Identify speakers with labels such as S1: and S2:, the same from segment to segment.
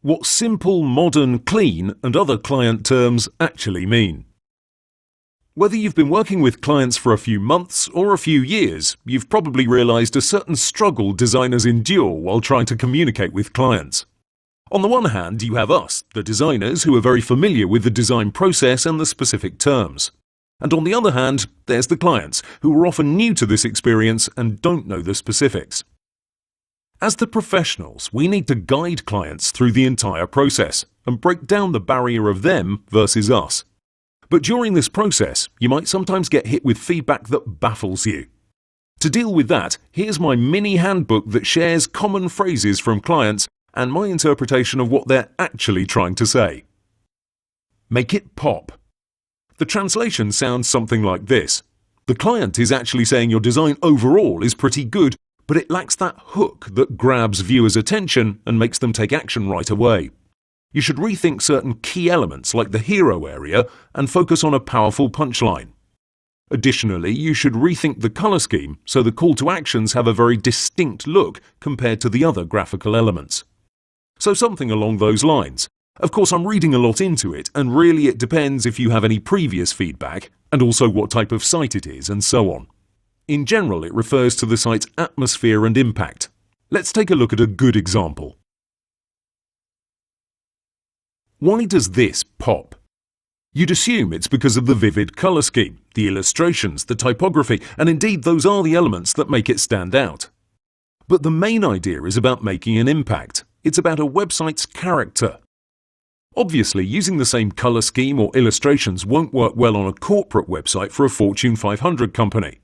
S1: What simple, modern, clean and other client terms actually mean. Whether you've been working with clients for a few months or a few years, you've probably realized a certain struggle designers endure while trying to communicate with clients. On the one hand, you have us, the designers, who are very familiar with the design process and the specific terms. And on the other hand, there's the clients, who are often new to this experience and don't know the specifics. As the professionals, we need to guide clients through the entire process and break down the barrier of them versus us. But during this process, you might sometimes get hit with feedback that baffles you. To deal with that, here's my mini handbook that shares common phrases from clients and my interpretation of what they're actually trying to say. Make it pop. The translation sounds something like this. The client is actually saying your design overall is pretty good, but it lacks that hook that grabs viewers' attention and makes them take action right away. You should rethink certain key elements like the hero area and focus on a powerful punchline. Additionally, you should rethink the color scheme so the call to actions have a very distinct look compared to the other graphical elements. So something along those lines. Of course, I'm reading a lot into it, and really it depends if you have any previous feedback, and also what type of site it is, and so on. In general, it refers to the site's atmosphere and impact. Let's take a look at a good example. Why does this pop? You'd assume it's because of the vivid color scheme, the illustrations, the typography, and indeed those are the elements that make it stand out. But the main idea is about making an impact. It's about a website's character. Obviously, using the same color scheme or illustrations won't work well on a corporate website for a Fortune 500 company.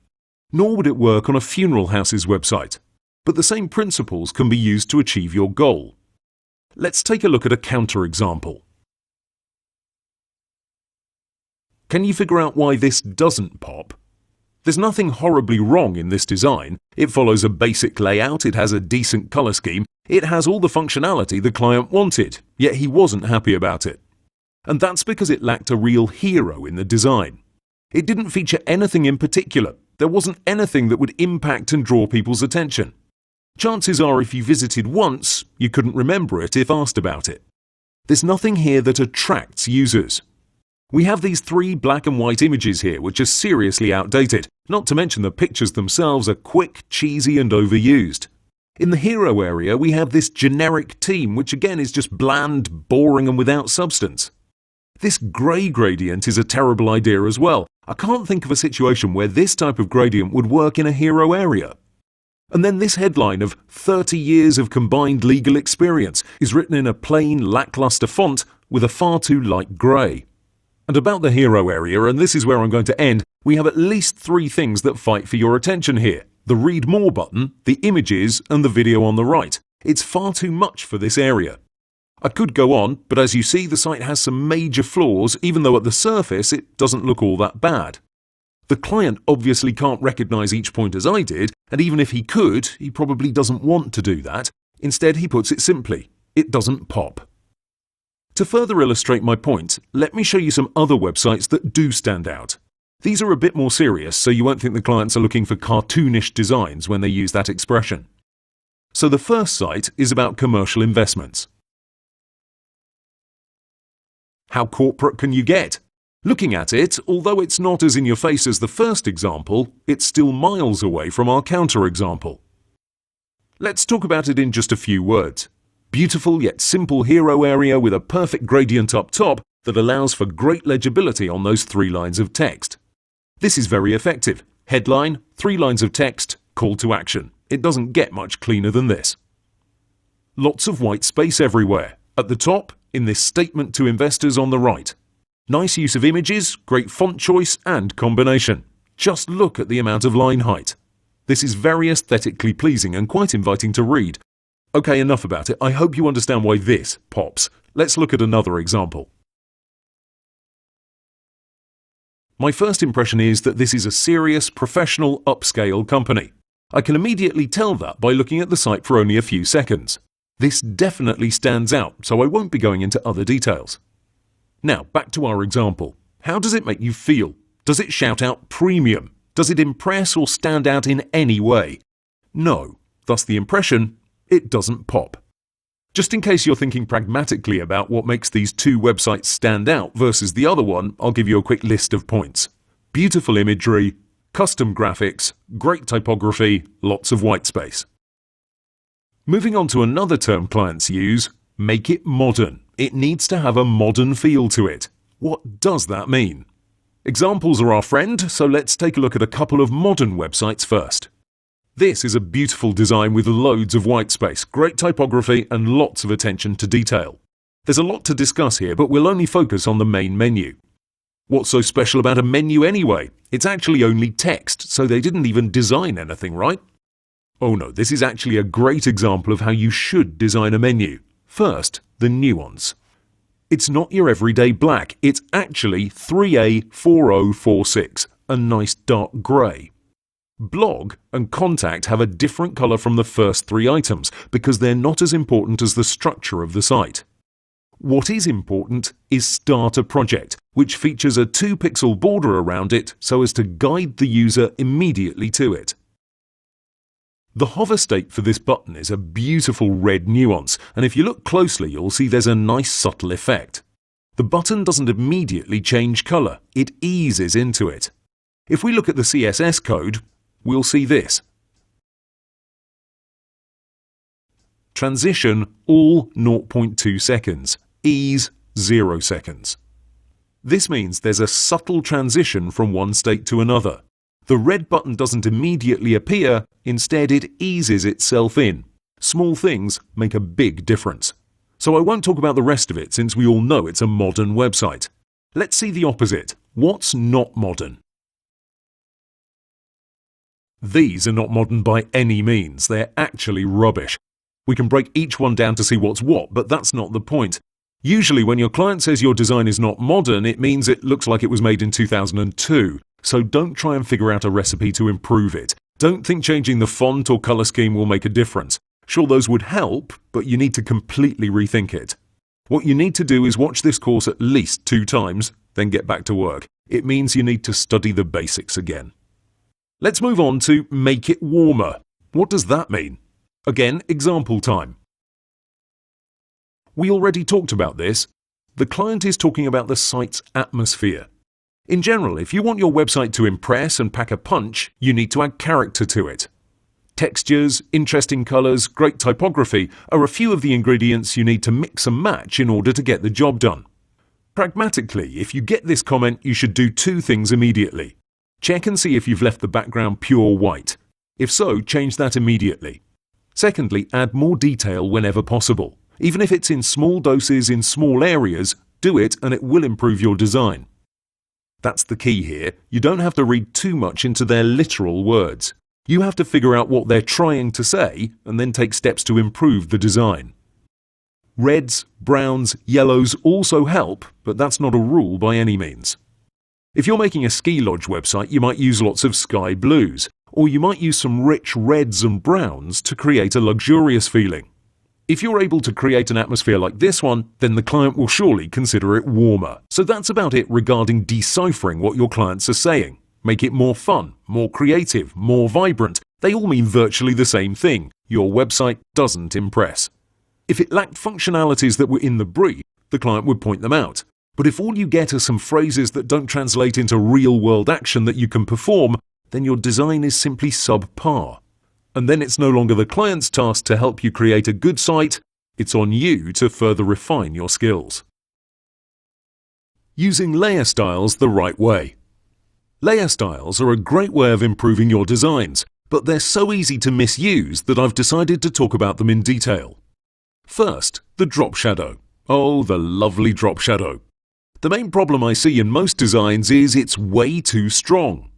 S1: Nor would it work on a funeral house's website. But the same principles can be used to achieve your goal. Let's take a look at a counterexample. Can you figure out why this doesn't pop? There's nothing horribly wrong in this design. It follows a basic layout, it has a decent color scheme, it has all the functionality the client wanted, yet he wasn't happy about it. And that's because it lacked a real hero in the design. It didn't feature anything in particular. There wasn't anything that would impact and draw people's attention. Chances are if you visited once, you couldn't remember it if asked about it. There's nothing here that attracts users. We have these 3 black and white images here which are seriously outdated, not to mention the pictures themselves are quick, cheesy and overused. In the hero area we have this generic team which again is just bland, boring and without substance. This grey gradient is a terrible idea as well. I can't think of a situation where this type of gradient would work in a hero area. And then this headline of 30 years of combined legal experience is written in a plain, lackluster font with a far too light grey. And about the hero area, and this is where I'm going to end, we have at least 3 things that fight for your attention here. The read more button, the images and the video on the right. It's far too much for this area. I could go on, but as you see, the site has some major flaws, even though at the surface it doesn't look all that bad. The client obviously can't recognize each point as I did, and even if he could, he probably doesn't want to do that. Instead, he puts it simply, it doesn't pop. To further illustrate my point, let me show you some other websites that do stand out. These are a bit more serious, so you won't think the clients are looking for cartoonish designs when they use that expression. So the first site is about commercial investments. How corporate can you get? Looking at it, although it's not as in your face as the first example, it's still miles away from our counterexample. Let's talk about it in just a few words. Beautiful yet simple hero area with a perfect gradient up top that allows for great legibility on those 3 lines of text. This is very effective. Headline, 3 lines of text, call to action. It doesn't get much cleaner than this. Lots of white space everywhere. At the top, in this statement to investors on the right. Nice use of images, great font choice and combination. Just look at the amount of line height. This is very aesthetically pleasing and quite inviting to read. Okay, enough about it. I hope you understand why this pops. Let's look at another example. My first impression is that this is a serious, professional, upscale company. I can immediately tell that by looking at the site for only a few seconds. This definitely stands out, so I won't be going into other details. Now, back to our example. How does it make you feel? Does it shout out premium? Does it impress or stand out in any way? No. Thus the impression, it doesn't pop. Just in case you're thinking pragmatically about what makes these two websites stand out versus the other one, I'll give you a quick list of points. Beautiful imagery, custom graphics, great typography, lots of white space. Moving on to another term clients use, make it modern. It needs to have a modern feel to it. What does that mean? Examples are our friend, so let's take a look at a couple of modern websites first. This is a beautiful design with loads of white space, great typography, and lots of attention to detail. There's a lot to discuss here, but we'll only focus on the main menu. What's so special about a menu anyway? It's actually only text, so they didn't even design anything, right? Oh no, this is actually a great example of how you should design a menu. First, the nuance. It's not your everyday black, it's actually 3A4046, a nice dark grey. Blog and contact have a different colour from the first three items because they're not as important as the structure of the site. What is important is Start a Project, which features a 2-pixel border around it so as to guide the user immediately to it. The hover state for this button is a beautiful red nuance, and if you look closely you'll see there's a nice subtle effect. The button doesn't immediately change colour, it eases into it. If we look at the CSS code, we'll see this. Transition all 0.2 seconds, ease 0 seconds. This means there's a subtle transition from one state to another. The red button doesn't immediately appear, instead it eases itself in. Small things make a big difference. So I won't talk about the rest of it since we all know it's a modern website. Let's see the opposite. What's not modern? These are not modern by any means, they're actually rubbish. We can break each one down to see what's what, but that's not the point. Usually when your client says your design is not modern, it means it looks like it was made in 2002. So don't try and figure out a recipe to improve it. Don't think changing the font or colour scheme will make a difference. Sure, those would help, but you need to completely rethink it. What you need to do is watch this course at least 2 times, then get back to work. It means you need to study the basics again. Let's move on to make it warmer. What does that mean? Again, example time. We already talked about this. The client is talking about the site's atmosphere. In general, if you want your website to impress and pack a punch, you need to add character to it. Textures, interesting colours, great typography are a few of the ingredients you need to mix and match in order to get the job done. Pragmatically, if you get this comment, you should do 2 things immediately. Check and see if you've left the background pure white. If so, change that immediately. Secondly, add more detail whenever possible. Even if it's in small doses in small areas, do it and it will improve your design. That's the key here. You don't have to read too much into their literal words. You have to figure out what they're trying to say and then take steps to improve the design. Reds, browns, yellows also help, but that's not a rule by any means. If you're making a ski lodge website, you might use lots of sky blues, or you might use some rich reds and browns to create a luxurious feeling. If you're able to create an atmosphere like this one, then the client will surely consider it warmer. So that's about it regarding deciphering what your clients are saying. Make it more fun, more creative, more vibrant. They all mean virtually the same thing. Your website doesn't impress. If it lacked functionalities that were in the brief, the client would point them out. But if all you get are some phrases that don't translate into real-world action that you can perform, then your design is simply subpar. And then it's no longer the client's task to help you create a good site, it's on you to further refine your skills. Using layer styles the right way. Layer styles are a great way of improving your designs, but they're so easy to misuse that I've decided to talk about them in detail. First, the drop shadow. Oh, the lovely drop shadow. The main problem I see in most designs is it's way too strong.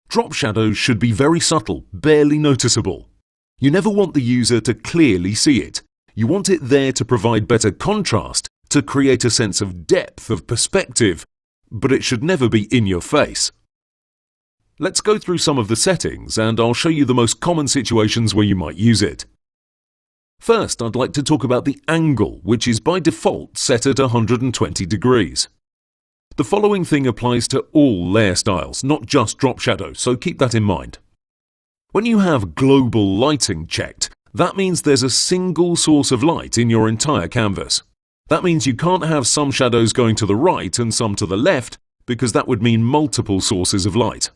S1: Drop shadows should be very subtle, barely noticeable. You never want the user to clearly see it. You want it there to provide better contrast, to create a sense of depth of perspective, but it should never be in your face. Let's go through some of the settings and I'll show you the most common situations where you might use it. First, I'd like to talk about the angle, which is by default set at 120 degrees. The following thing applies to all layer styles, not just drop shadow, so keep that in mind. When you have global lighting checked, That means there's a single source of light in your entire canvas. That means you can't have some shadows going to the right and some to the left, because that would mean multiple sources of light.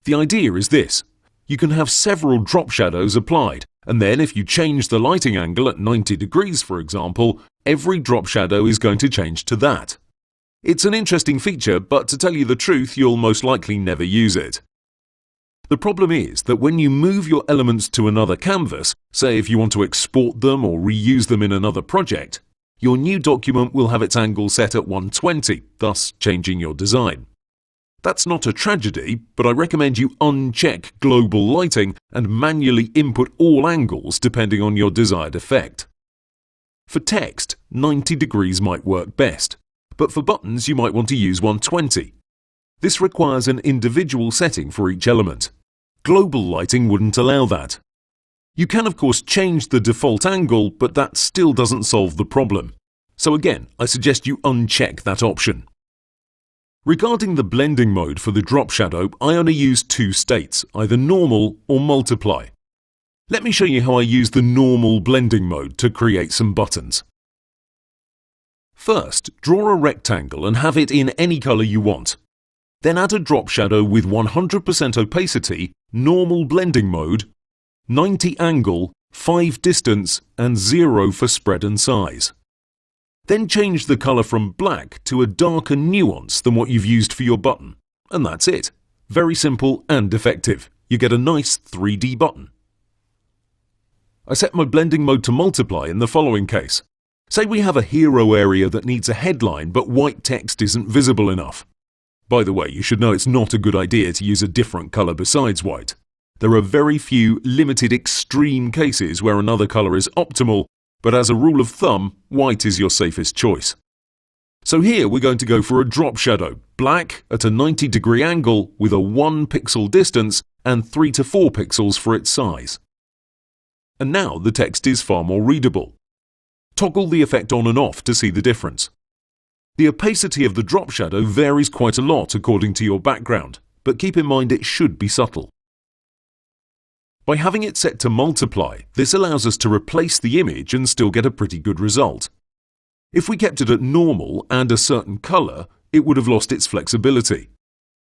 S1: The idea is this. You can have several drop shadows applied, and then if you change the lighting angle at 90 degrees, for example, every drop shadow is going to change to that. It's an interesting feature, but to tell you the truth, you'll most likely never use it. The problem is that when you move your elements to another canvas, say if you want to export them or reuse them in another project, your new document will have its angle set at 120, thus changing your design. That's not a tragedy, but I recommend you uncheck global lighting and manually input all angles depending on your desired effect. For text, 90 degrees might work best, but for buttons you might want to use 120. This requires an individual setting for each element. Global lighting wouldn't allow that. You can of course change the default angle, but that still doesn't solve the problem. So again, I suggest you uncheck that option. Regarding the blending mode for the drop shadow, I only use two states, either normal or multiply. Let me show you how I use the normal blending mode to create some buttons. First, draw a rectangle and have it in any color you want. Then add a drop shadow with 100% opacity, normal blending mode, 90 angle, 5 distance, and 0 for spread and size. Then change the color from black to a darker nuance than what you've used for your button. And that's it. Very simple and effective. You get a nice 3D button. I set my blending mode to multiply in the following case. Say we have a hero area that needs a headline but white text isn't visible enough. By the way, you should know it's not a good idea to use a different color besides white. There are very few limited extreme cases where another color is optimal, but as a rule of thumb, white is your safest choice. So here we're going to go for a drop shadow, black at a 90-degree angle with a 1 pixel distance and 3 to 4 pixels for its size. And now the text is far more readable. Toggle the effect on and off to see the difference. The opacity of the drop shadow varies quite a lot according to your background, but keep in mind it should be subtle. By having it set to multiply, this allows us to replace the image and still get a pretty good result. If we kept it at normal and a certain color, it would have lost its flexibility.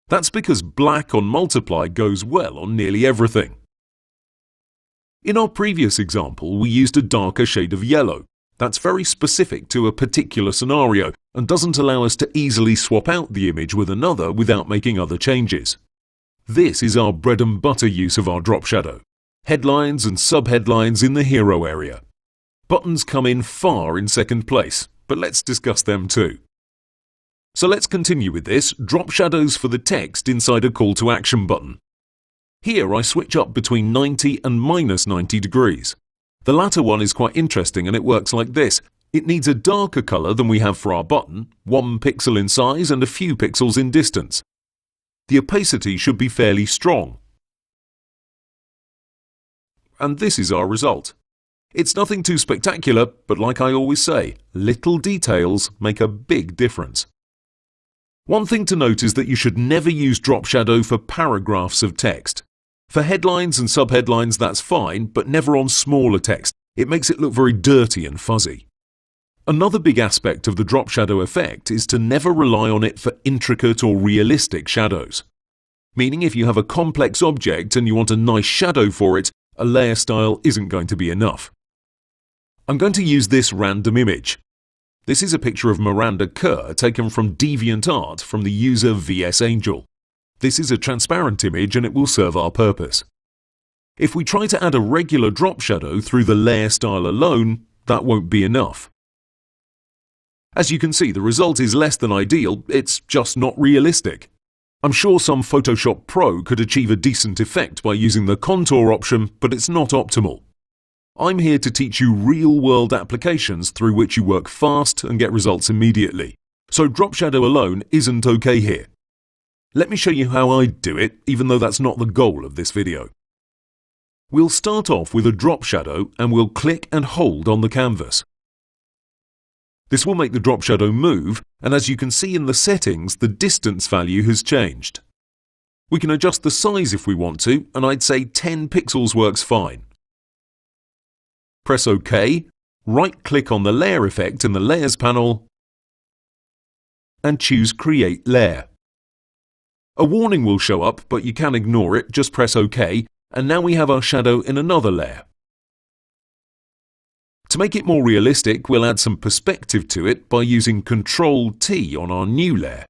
S1: That's because black on multiply goes well on nearly everything. In our previous example, we used a darker shade of yellow. That's very specific to a particular scenario and doesn't allow us to easily swap out the image with another without making other changes. This is our bread and butter use of our drop shadow. Headlines and subheadlines in the hero area. Buttons come in far in second place, but let's discuss them too. So let's continue with this, drop shadows for the text inside a call to action button. Here I switch up between 90 and minus 90 degrees. The latter one is quite interesting and it works like this. It needs a darker color than we have for our button, 1 pixel in size and a few pixels in distance. The opacity should be fairly strong. And this is our result. It's nothing too spectacular, but like I always say, little details make a big difference. One thing to note is that you should never use drop shadow for paragraphs of text. For headlines and subheadlines that's fine, but never on smaller text. It makes it look very dirty and fuzzy. Another big aspect of the drop shadow effect is to never rely on it for intricate or realistic shadows. Meaning if you have a complex object and you want a nice shadow for it, a layer style isn't going to be enough. I'm going to use this random image. This is a picture of Miranda Kerr taken from DeviantArt from the user VS Angel. This is a transparent image and it will serve our purpose. If we try to add a regular drop shadow through the layer style alone, that won't be enough. As you can see, the result is less than ideal, it's just not realistic. I'm sure some Photoshop Pro could achieve a decent effect by using the contour option, but it's not optimal. I'm here to teach you real-world applications through which you work fast and get results immediately. So drop shadow alone isn't okay here. Let me show you how I do it, even though that's not the goal of this video. We'll start off with a drop shadow and we'll click and hold on the canvas. This will make the drop shadow move, and as you can see in the settings, the distance value has changed. We can adjust the size if we want to, and I'd say 10 pixels works fine. Press OK, right-click on the layer effect in the Layers panel and choose Create Layer. A warning will show up, but you can ignore it, just press OK, and now we have our shadow in another layer. To make it more realistic, we'll add some perspective to it by using Ctrl-T on our new layer.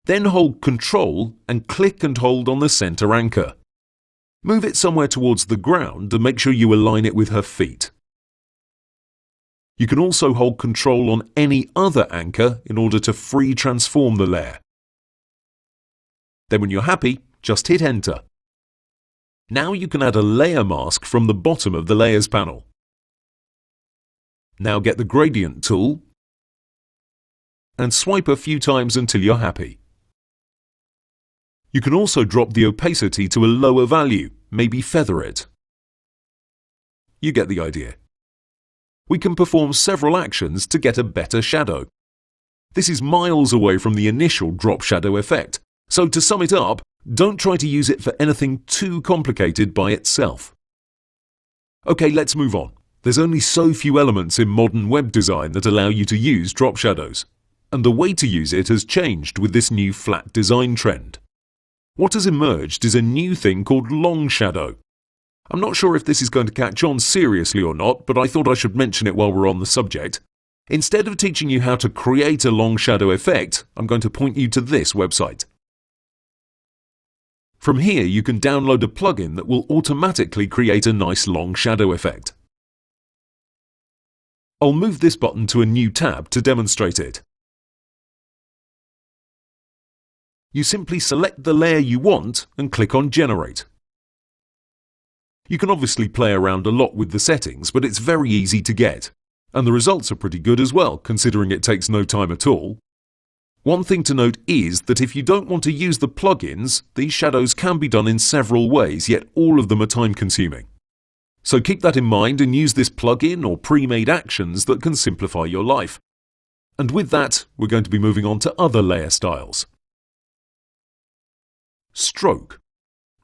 S1: Then hold Ctrl and click and hold on the center anchor. Move it somewhere towards the ground and make sure you align it with her feet. You can also hold Ctrl on any other anchor in order to free transform the layer. Then when you're happy, just hit Enter. Now you can add a layer mask from the bottom of the Layers panel. Now get the Gradient tool and swipe a few times until you're happy. You can also drop the opacity to a lower value, maybe feather it. You get the idea. We can perform several actions to get a better shadow. This is miles away from the initial drop shadow effect, so to sum it up, don't try to use it for anything too complicated by itself. Okay, let's move on. There's only so few elements in modern web design that allow you to use drop shadows, and the way to use it has changed with this new flat design trend. What has emerged is a new thing called long shadow. I'm not sure if this is going to catch on seriously or not, but I thought I should mention it while we're on the subject. Instead of teaching you how to create a long shadow effect, I'm going to point you to this website. From here, you can download a plugin that will automatically create a nice long shadow effect. I'll move this button to a new tab to demonstrate it. You simply select the layer you want and click on Generate. You can obviously play around a lot with the settings, but it's very easy to get. And the results are pretty good as well, considering it takes no time at all. One thing to note is that if you don't want to use the plugins, these shadows can be done in several ways, yet all of them are time-consuming. So keep that in mind and use this plugin or pre-made actions that can simplify your life. And with that, we're going to be moving on to other layer styles. Stroke.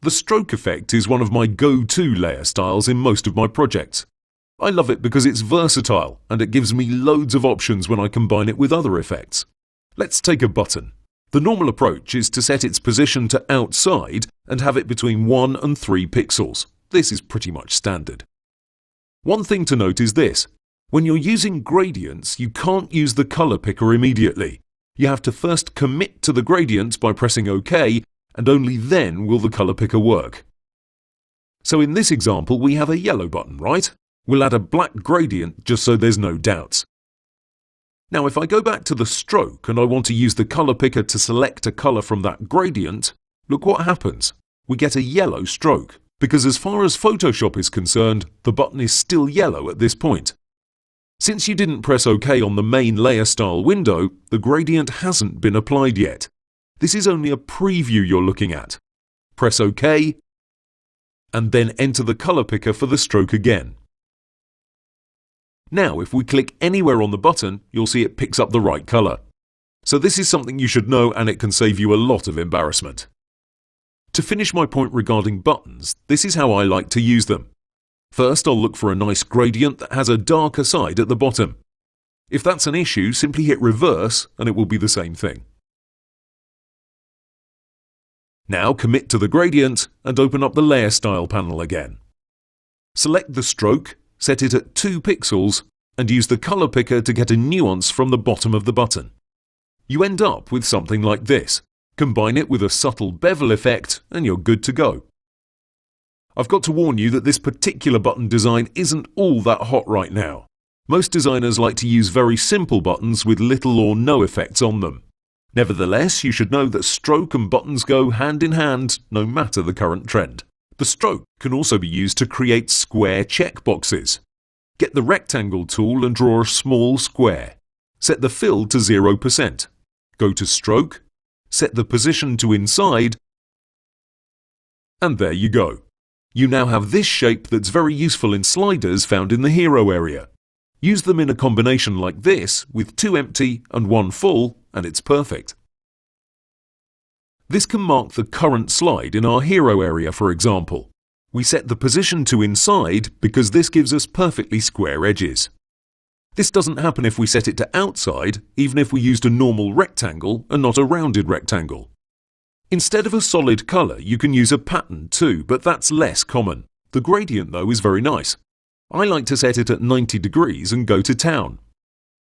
S1: The stroke effect is one of my go-to layer styles in most of my projects. I love it because it's versatile and it gives me loads of options when I combine it with other effects. Let's take a button. The normal approach is to set its position to outside and have it between 1 and 3 pixels. This is pretty much standard. One thing to note is this. When you're using gradients, you can't use the color picker immediately. You have to first commit to the gradient by pressing OK, and only then will the color picker work. So in this example, we have a yellow button, right? We'll add a black gradient just so there's no doubts. Now if I go back to the stroke and I want to use the color picker to select a color from that gradient, look what happens. We get a yellow stroke, because as far as Photoshop is concerned, the button is still yellow at this point. Since you didn't press OK on the main layer style window, the gradient hasn't been applied yet. This is only a preview you're looking at. Press OK, and then enter the color picker for the stroke again. Now, if we click anywhere on the button, you'll see it picks up the right color. So this is something you should know, and it can save you a lot of embarrassment. To finish my point regarding buttons, this is how I like to use them. First, I'll look for a nice gradient that has a darker side at the bottom. If that's an issue, simply hit reverse and it will be the same thing. Now commit to the gradient and open up the Layer Style panel again. Select the stroke, set it at 2 pixels, and use the color picker to get a nuance from the bottom of the button. You end up with something like this. Combine it with a subtle bevel effect and you're good to go. I've got to warn you that this particular button design isn't all that hot right now. Most designers like to use very simple buttons with little or no effects on them. Nevertheless, you should know that stroke and buttons go hand in hand, no matter the current trend. The stroke can also be used to create square checkboxes. Get the rectangle tool and draw a small square. Set the fill to 0%. Go to stroke, set the position to inside, and there you go. You now have this shape that's very useful in sliders found in the hero area. Use them in a combination like this with 2 empty and 1 full, and it's perfect. This can mark the current slide in our hero area, for example. We set the position to inside because this gives us perfectly square edges. This doesn't happen if we set it to outside, even if we used a normal rectangle and not a rounded rectangle. Instead of a solid colour, you can use a pattern too, but that's less common. The gradient, though, is very nice. I like to set it at 90 degrees and go to town.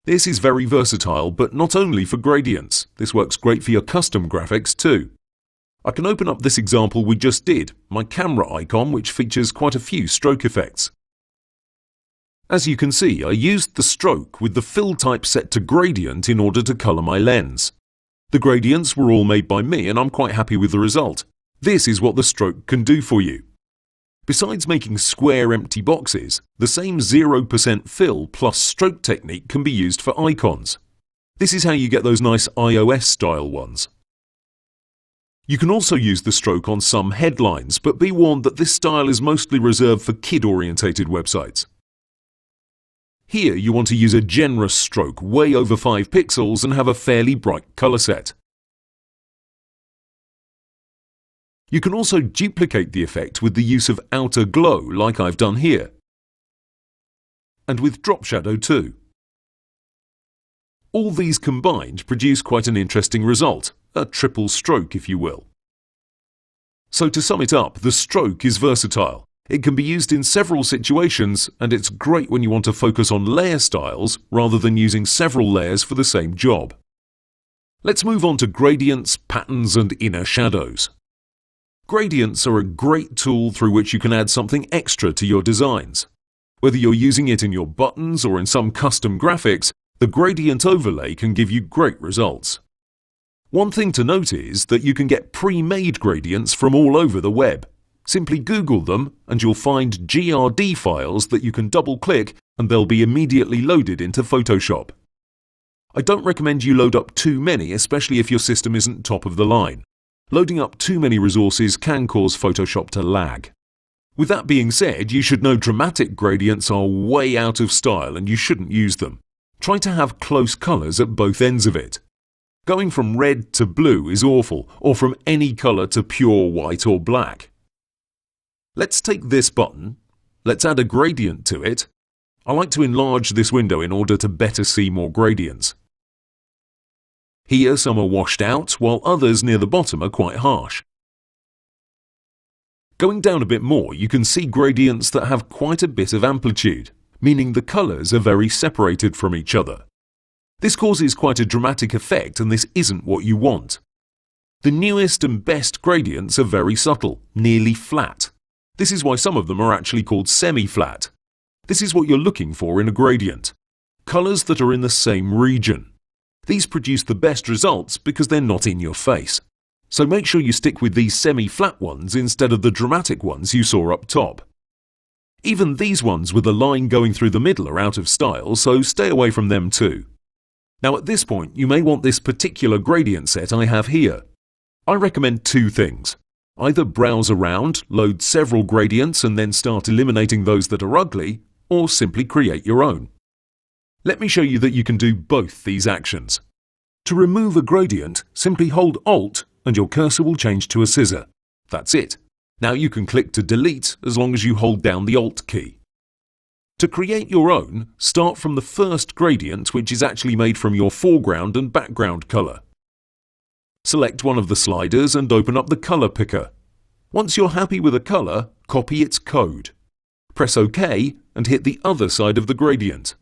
S1: This is very versatile, but not only for gradients. This works great for your custom graphics too. I can open up this example we just did, my camera icon, which features quite a few stroke effects. As you can see, I used the stroke with the fill type set to gradient in order to colour my lens. The gradients were all made by me and I'm quite happy with the result. This is what the stroke can do for you. Besides making square empty boxes, the same 0% fill plus stroke technique can be used for icons. This is how you get those nice iOS style ones. You can also use the stroke on some headlines, but be warned that this style is mostly reserved for kid-orientated websites. Here you want to use a generous stroke way over 5 pixels and have a fairly bright colour set. You can also duplicate the effect with the use of outer glow like I've done here, and with drop shadow too. All these combined produce quite an interesting result, a triple stroke if you will. So to sum it up, the stroke is versatile. It can be used in several situations and it's great when you want to focus on layer styles rather than using several layers for the same job. Let's move on to gradients, patterns and inner shadows. Gradients are a great tool through which you can add something extra to your designs. Whether you're using it in your buttons or in some custom graphics, the gradient overlay can give you great results. One thing to note is that you can get pre-made gradients from all over the web. Simply Google them and you'll find GRD files that you can double-click and they'll be immediately loaded into Photoshop. I don't recommend you load up too many, especially if your system isn't top of the line. Loading up too many resources can cause Photoshop to lag. With that being said, you should know dramatic gradients are way out of style and you shouldn't use them. Try to have close colours at both ends of it. Going from red to blue is awful, or from any colour to pure white or black. Let's take this button. Let's add a gradient to it. I like to enlarge this window in order to better see more gradients. Here some are washed out, while others near the bottom are quite harsh. Going down a bit more, you can see gradients that have quite a bit of amplitude, meaning the colours are very separated from each other. This causes quite a dramatic effect and this isn't what you want. The newest and best gradients are very subtle, nearly flat. This is why some of them are actually called semi-flat. This is what you're looking for in a gradient. Colours that are in the same region. These produce the best results because they're not in your face. So make sure you stick with these semi-flat ones instead of the dramatic ones you saw up top. Even these ones with a line going through the middle are out of style, so stay away from them too. Now at this point, you may want this particular gradient set I have here. I recommend two things. Either browse around, load several gradients and then start eliminating those that are ugly, or simply create your own. Let me show you that you can do both these actions. To remove a gradient, simply hold Alt and your cursor will change to a scissor. That's it. Now you can click to delete as long as you hold down the Alt key. To create your own, start from the first gradient, which is actually made from your foreground and background colour. Select one of the sliders and open up the colour picker. Once you're happy with a colour, copy its code. Press OK and hit the other side of the gradient.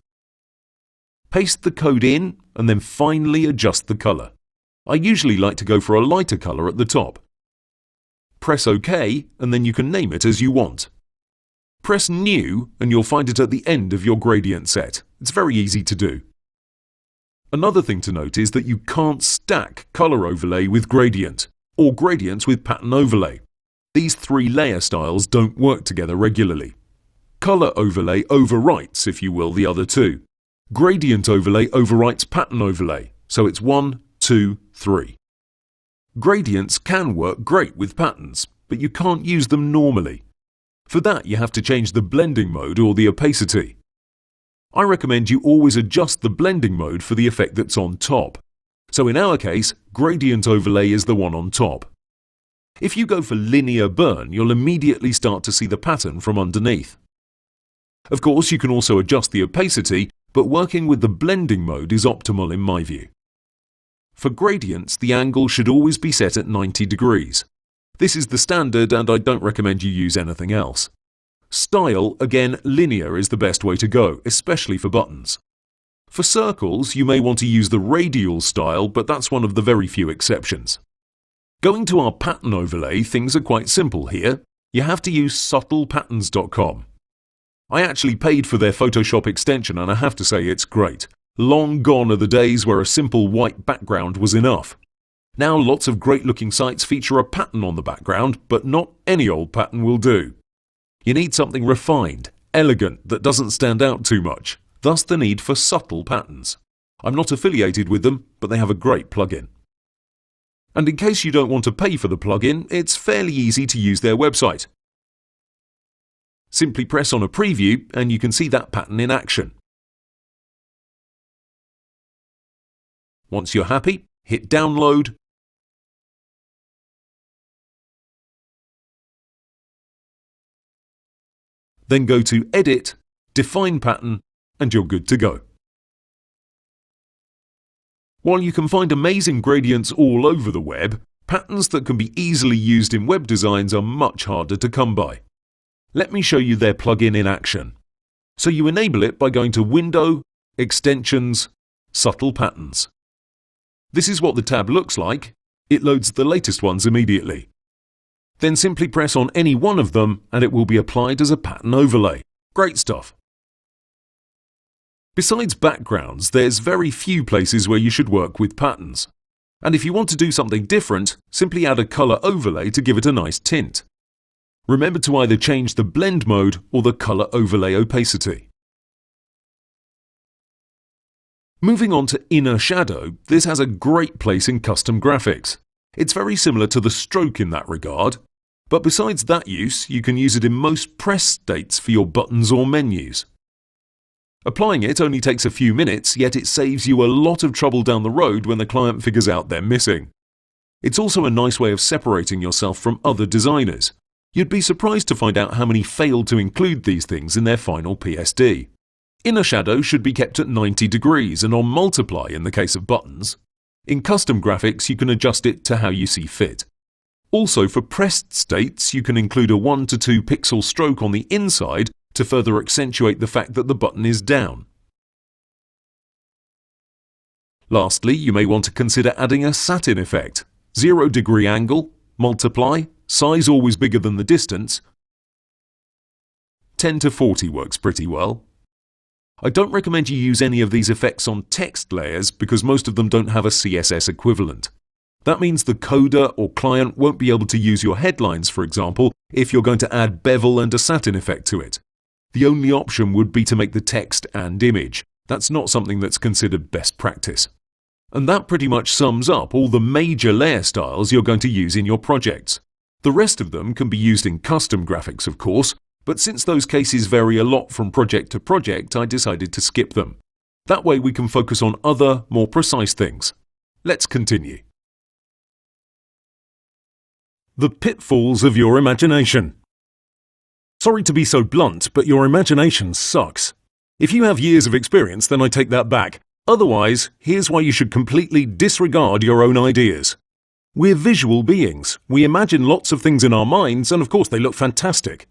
S1: Paste the code in and then finally adjust the colour. I usually like to go for a lighter colour at the top. Press OK and then you can name it as you want. Press New and you'll find it at the end of your gradient set. It's very easy to do. Another thing to note is that you can't stack colour overlay with gradient, or gradients with pattern overlay. These three layer styles don't work together regularly. Colour overlay overwrites, if you will, the other two. Gradient overlay overwrites pattern overlay, so it's 1, 2, 3. Gradients can work great with patterns, but you can't use them normally. For that, you have to change the blending mode or the opacity. I recommend you always adjust the blending mode for the effect that's on top. So in our case, gradient overlay is the one on top. If you go for linear burn, you'll immediately start to see the pattern from underneath. Of course, you can also adjust the opacity, but working with the blending mode is optimal in my view. For gradients, the angle should always be set at 90 degrees. This is the standard and I don't recommend you use anything else. Style, again, linear is the best way to go, especially for buttons. For circles, you may want to use the radial style, but that's one of the very few exceptions. Going to our pattern overlay, things are quite simple here. You have to use subtlepatterns.com. I actually paid for their Photoshop extension and I have to say it's great. Long gone are the days where a simple white background was enough. Now lots of great looking sites feature a pattern on the background, but not any old pattern will do. You need something refined, elegant, that doesn't stand out too much, thus the need for subtle patterns. I'm not affiliated with them, but they have a great plugin. And in case you don't want to pay for the plugin, it's fairly easy to use their website. Simply press on a preview and you can see that pattern in action. Once you're happy, hit download. Then go to Edit, Define Pattern, and you're good to go. While you can find amazing gradients all over the web, patterns that can be easily used in web designs are much harder to come by. Let me show you their plugin in action. So you enable it by going to Window, Extensions, Subtle Patterns. This is what the tab looks like. It loads the latest ones immediately. Then simply press on any one of them and it will be applied as a pattern overlay. Great stuff. Besides backgrounds, there's very few places where you should work with patterns. And if you want to do something different, simply add a color overlay to give it a nice tint. Remember to either change the blend mode or the color overlay opacity. Moving on to inner shadow, this has a great place in custom graphics. It's very similar to the stroke in that regard, but besides that use, you can use it in most press states for your buttons or menus. Applying it only takes a few minutes, yet it saves you a lot of trouble down the road when the client figures out they're missing. It's also a nice way of separating yourself from other designers. You'd be surprised to find out how many fail to include these things in their final PSD. Inner shadow should be kept at 90 degrees and on multiply in the case of buttons. In custom graphics, you can adjust it to how you see fit. Also, for pressed states, you can include a 1 to 2 pixel stroke on the inside to further accentuate the fact that the button is down. Lastly, you may want to consider adding a satin effect. 0 degree angle, multiply, size always bigger than the distance. 10 to 40 works pretty well. I don't recommend you use any of these effects on text layers because most of them don't have a CSS equivalent. That means the coder or client won't be able to use your headlines, for example, if you're going to add bevel and a satin effect to it. The only option would be to make the text and image. That's not something that's considered best practice. And that pretty much sums up all the major layer styles you're going to use in your projects. The rest of them can be used in custom graphics, of course, but since those cases vary a lot from project to project, I decided to skip them. That way we can focus on other, more precise things. Let's continue. The pitfalls of your imagination. Sorry to be so blunt, but your imagination sucks. If you have years of experience, then I take that back. Otherwise, here's why you should completely disregard your own ideas. We're visual beings. We imagine lots of things in our minds, and of course they look fantastic.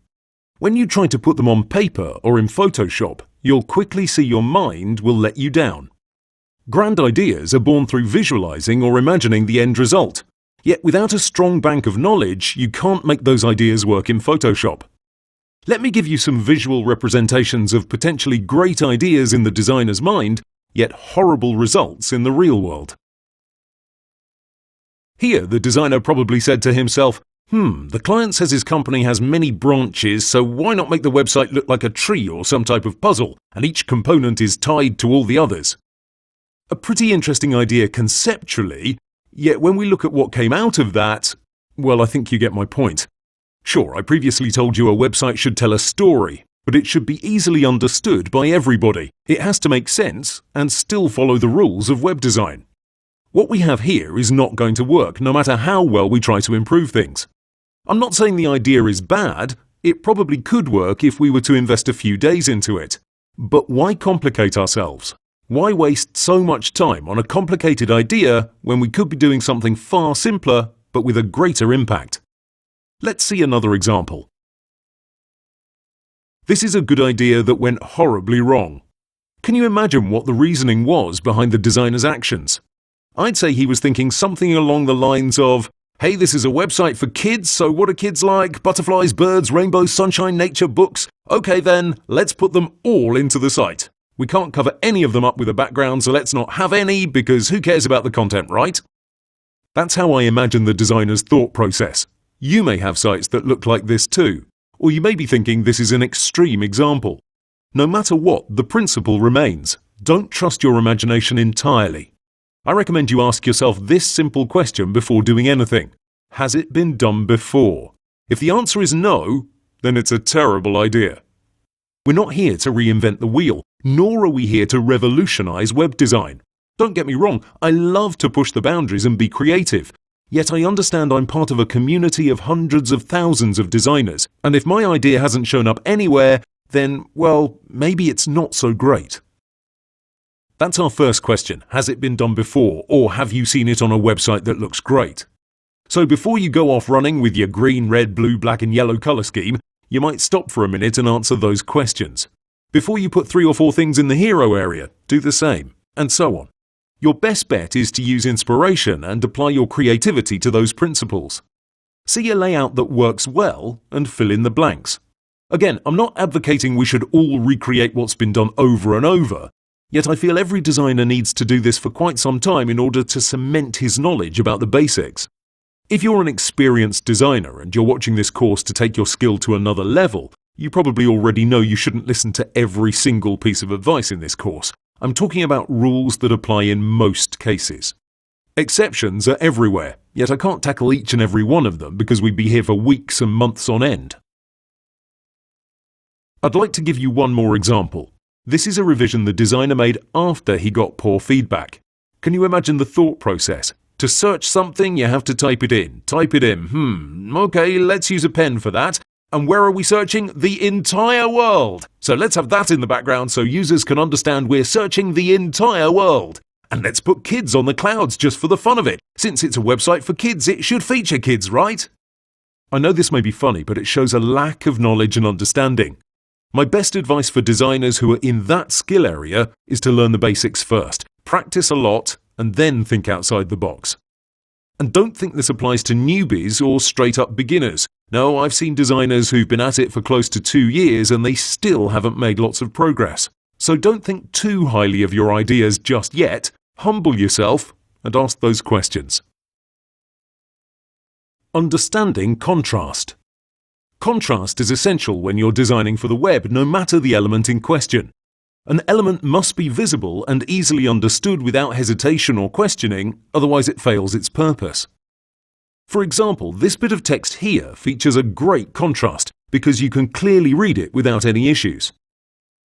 S1: When you try to put them on paper or in Photoshop, you'll quickly see your mind will let you down. Grand ideas are born through visualizing or imagining the end result. Yet without a strong bank of knowledge, you can't make those ideas work in Photoshop. Let me give you some visual representations of potentially great ideas in the designer's mind, yet horrible results in the real world. Here, the designer probably said to himself, the client says his company has many branches, so why not make the website look like a tree or some type of puzzle, and each component is tied to all the others? A pretty interesting idea conceptually, yet when we look at what came out of that, well, I think you get my point. Sure, I previously told you a website should tell a story, but it should be easily understood by everybody. It has to make sense and still follow the rules of web design. What we have here is not going to work, no matter how well we try to improve things. I'm not saying the idea is bad. It probably could work if we were to invest a few days into it. But why complicate ourselves? Why waste so much time on a complicated idea when we could be doing something far simpler, but with a greater impact? Let's see another example. This is a good idea that went horribly wrong. Can you imagine what the reasoning was behind the designer's actions? I'd say he was thinking something along the lines of, hey, this is a website for kids, so what do kids like? Butterflies, birds, rainbows, sunshine, nature, books. Okay then, let's put them all into the site. We can't cover any of them up with a background, so let's not have any, because who cares about the content, right? That's how I imagine the designer's thought process. You may have sites that look like this too, or you may be thinking this is an extreme example. No matter what, the principle remains. Don't trust your imagination entirely. I recommend you ask yourself this simple question before doing anything. Has it been done before? If the answer is no, then it's a terrible idea. We're not here to reinvent the wheel, nor are we here to revolutionize web design. Don't get me wrong, I love to push the boundaries and be creative. Yet I understand I'm part of a community of hundreds of thousands of designers, and if my idea hasn't shown up anywhere, then, well, maybe it's not so great. That's our first question. Has it been done before, or have you seen it on a website that looks great? So before you go off running with your green, red, blue, black and yellow color scheme, you might stop for a minute and answer those questions. Before you put 3 or 4 things in the hero area, do the same, and so on. Your best bet is to use inspiration and apply your creativity to those principles. See a layout that works well and fill in the blanks. Again, I'm not advocating we should all recreate what's been done over and over, yet I feel every designer needs to do this for quite some time in order to cement his knowledge about the basics. If you're an experienced designer and you're watching this course to take your skill to another level, you probably already know you shouldn't listen to every single piece of advice in this course. I'm talking about rules that apply in most cases. Exceptions are everywhere, yet I can't tackle each and every one of them because we'd be here for weeks and months on end. I'd like to give you one more example. This is a revision the designer made after he got poor feedback. Can you imagine the thought process? To search something, you have to type it in. Type it in. Okay, let's use a pen for that. And where are we searching? The entire world. So let's have that in the background so users can understand we're searching the entire world. And let's put kids on the clouds just for the fun of it. Since it's a website for kids, it should feature kids, right? I know this may be funny, but it shows a lack of knowledge and understanding. My best advice for designers who are in that skill area is to learn the basics first, practice a lot, and then think outside the box. And don't think this applies to newbies or straight-up beginners. No, I've seen designers who've been at it for close to 2 years and they still haven't made lots of progress. So don't think too highly of your ideas just yet. Humble yourself and ask those questions. Understanding contrast. Contrast is essential when you're designing for the web, no matter the element in question. An element must be visible and easily understood without hesitation or questioning, otherwise it fails its purpose. For example, this bit of text here features a great contrast because you can clearly read it without any issues.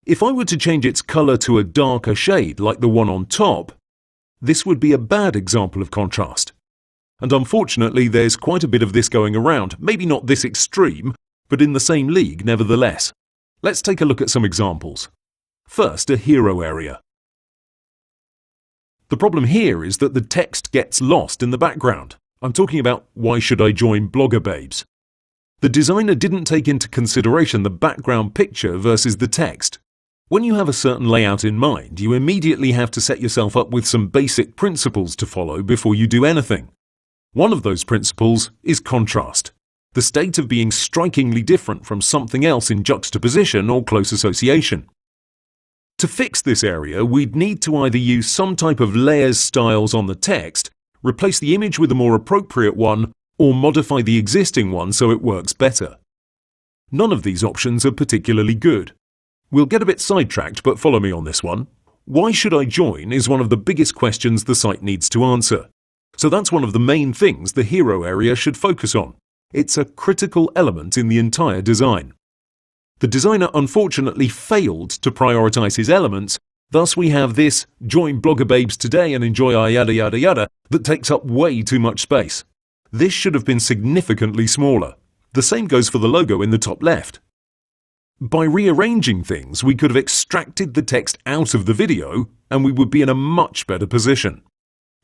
S1: If I were to change its color to a darker shade like the one on top, this would be a bad example of contrast. And unfortunately, there's quite a bit of this going around, maybe not this extreme, but in the same league nevertheless. Let's take a look at some examples. First, a hero area. The problem here is that the text gets lost in the background. I'm talking about why should I join Blogger Babes? The designer didn't take into consideration the background picture versus the text. When you have a certain layout in mind, you immediately have to set yourself up with some basic principles to follow before you do anything. One of those principles is contrast, the state of being strikingly different from something else in juxtaposition or close association. To fix this area, we'd need to either use some type of layers styles on the text, replace the image with a more appropriate one, or modify the existing one so it works better. None of these options are particularly good. We'll get a bit sidetracked, but follow me on this one. Why should I join is one of the biggest questions the site needs to answer. So that's one of the main things the hero area should focus on. It's a critical element in the entire design. The designer unfortunately failed to prioritize his elements, Thus we have this join blogger babes today and enjoy our yada yada yada that takes up way too much space. This should have been significantly smaller. The same goes for the logo in the top left. By rearranging things, we could have extracted the text out of the video and we would be in a much better position.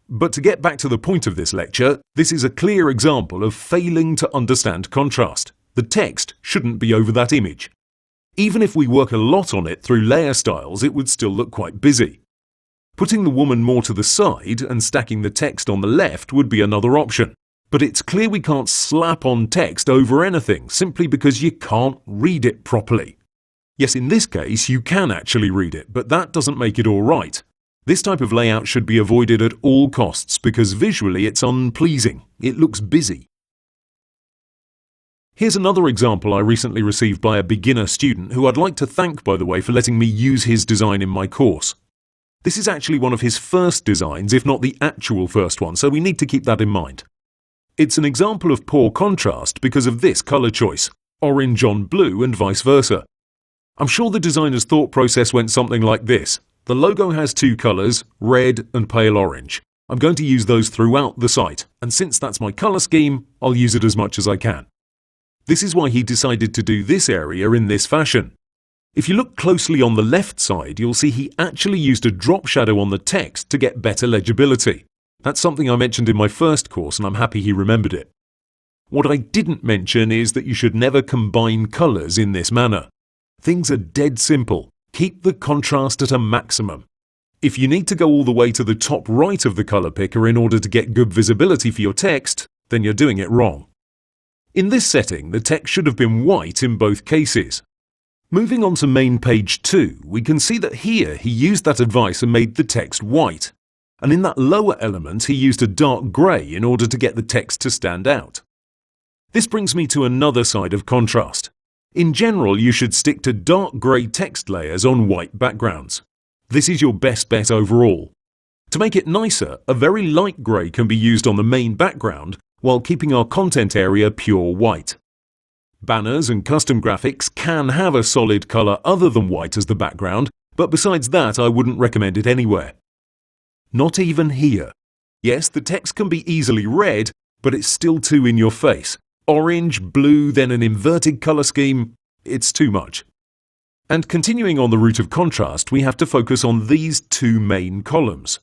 S1: But to get back to the point of this lecture, this is a clear example of failing to understand contrast. The text shouldn't be over that image. Even if we work a lot on it through layer styles, it would still look quite busy. Putting the woman more to the side and stacking the text on the left would be another option. But it's clear we can't slap on text over anything simply because you can't read it properly. Yes, in this case, you can actually read it, but that doesn't make it all right. This type of layout should be avoided at all costs because visually it's unpleasing. It looks busy. Here's another example I recently received by a beginner student who I'd like to thank, by the way, for letting me use his design in my course. This is actually one of his first designs, if not the actual first one, so we need to keep that in mind. It's an example of poor contrast because of this colour choice, orange on blue and vice versa. I'm sure the designer's thought process went something like this. The logo has two colours, red and pale orange. I'm going to use those throughout the site, and since that's my colour scheme, I'll use it as much as I can. This is why he decided to do this area in this fashion. If you look closely on the left side, you'll see he actually used a drop shadow on the text to get better legibility. That's something I mentioned in my first course and I'm happy he remembered it. What I didn't mention is that you should never combine colours in this manner. Things are dead simple. Keep the contrast at a maximum. If you need to go all the way to the top right of the colour picker in order to get good visibility for your text, then you're doing it wrong. In this setting, the text should have been white in both cases. Moving on to main page 2, we can see that here he used that advice and made the text white. And in that lower element, he used a dark grey in order to get the text to stand out. This brings me to another side of contrast. In general, you should stick to dark grey text layers on white backgrounds. This is your best bet overall. To make it nicer, a very light grey can be used on the main background while keeping our content area pure white. Banners and custom graphics can have a solid colour other than white as the background, but besides that I wouldn't recommend it anywhere. Not even here. Yes, the text can be easily read, but it's still too in your face. Orange, blue, then an inverted colour scheme, it's too much. And continuing on the route of contrast, we have to focus on these two main columns.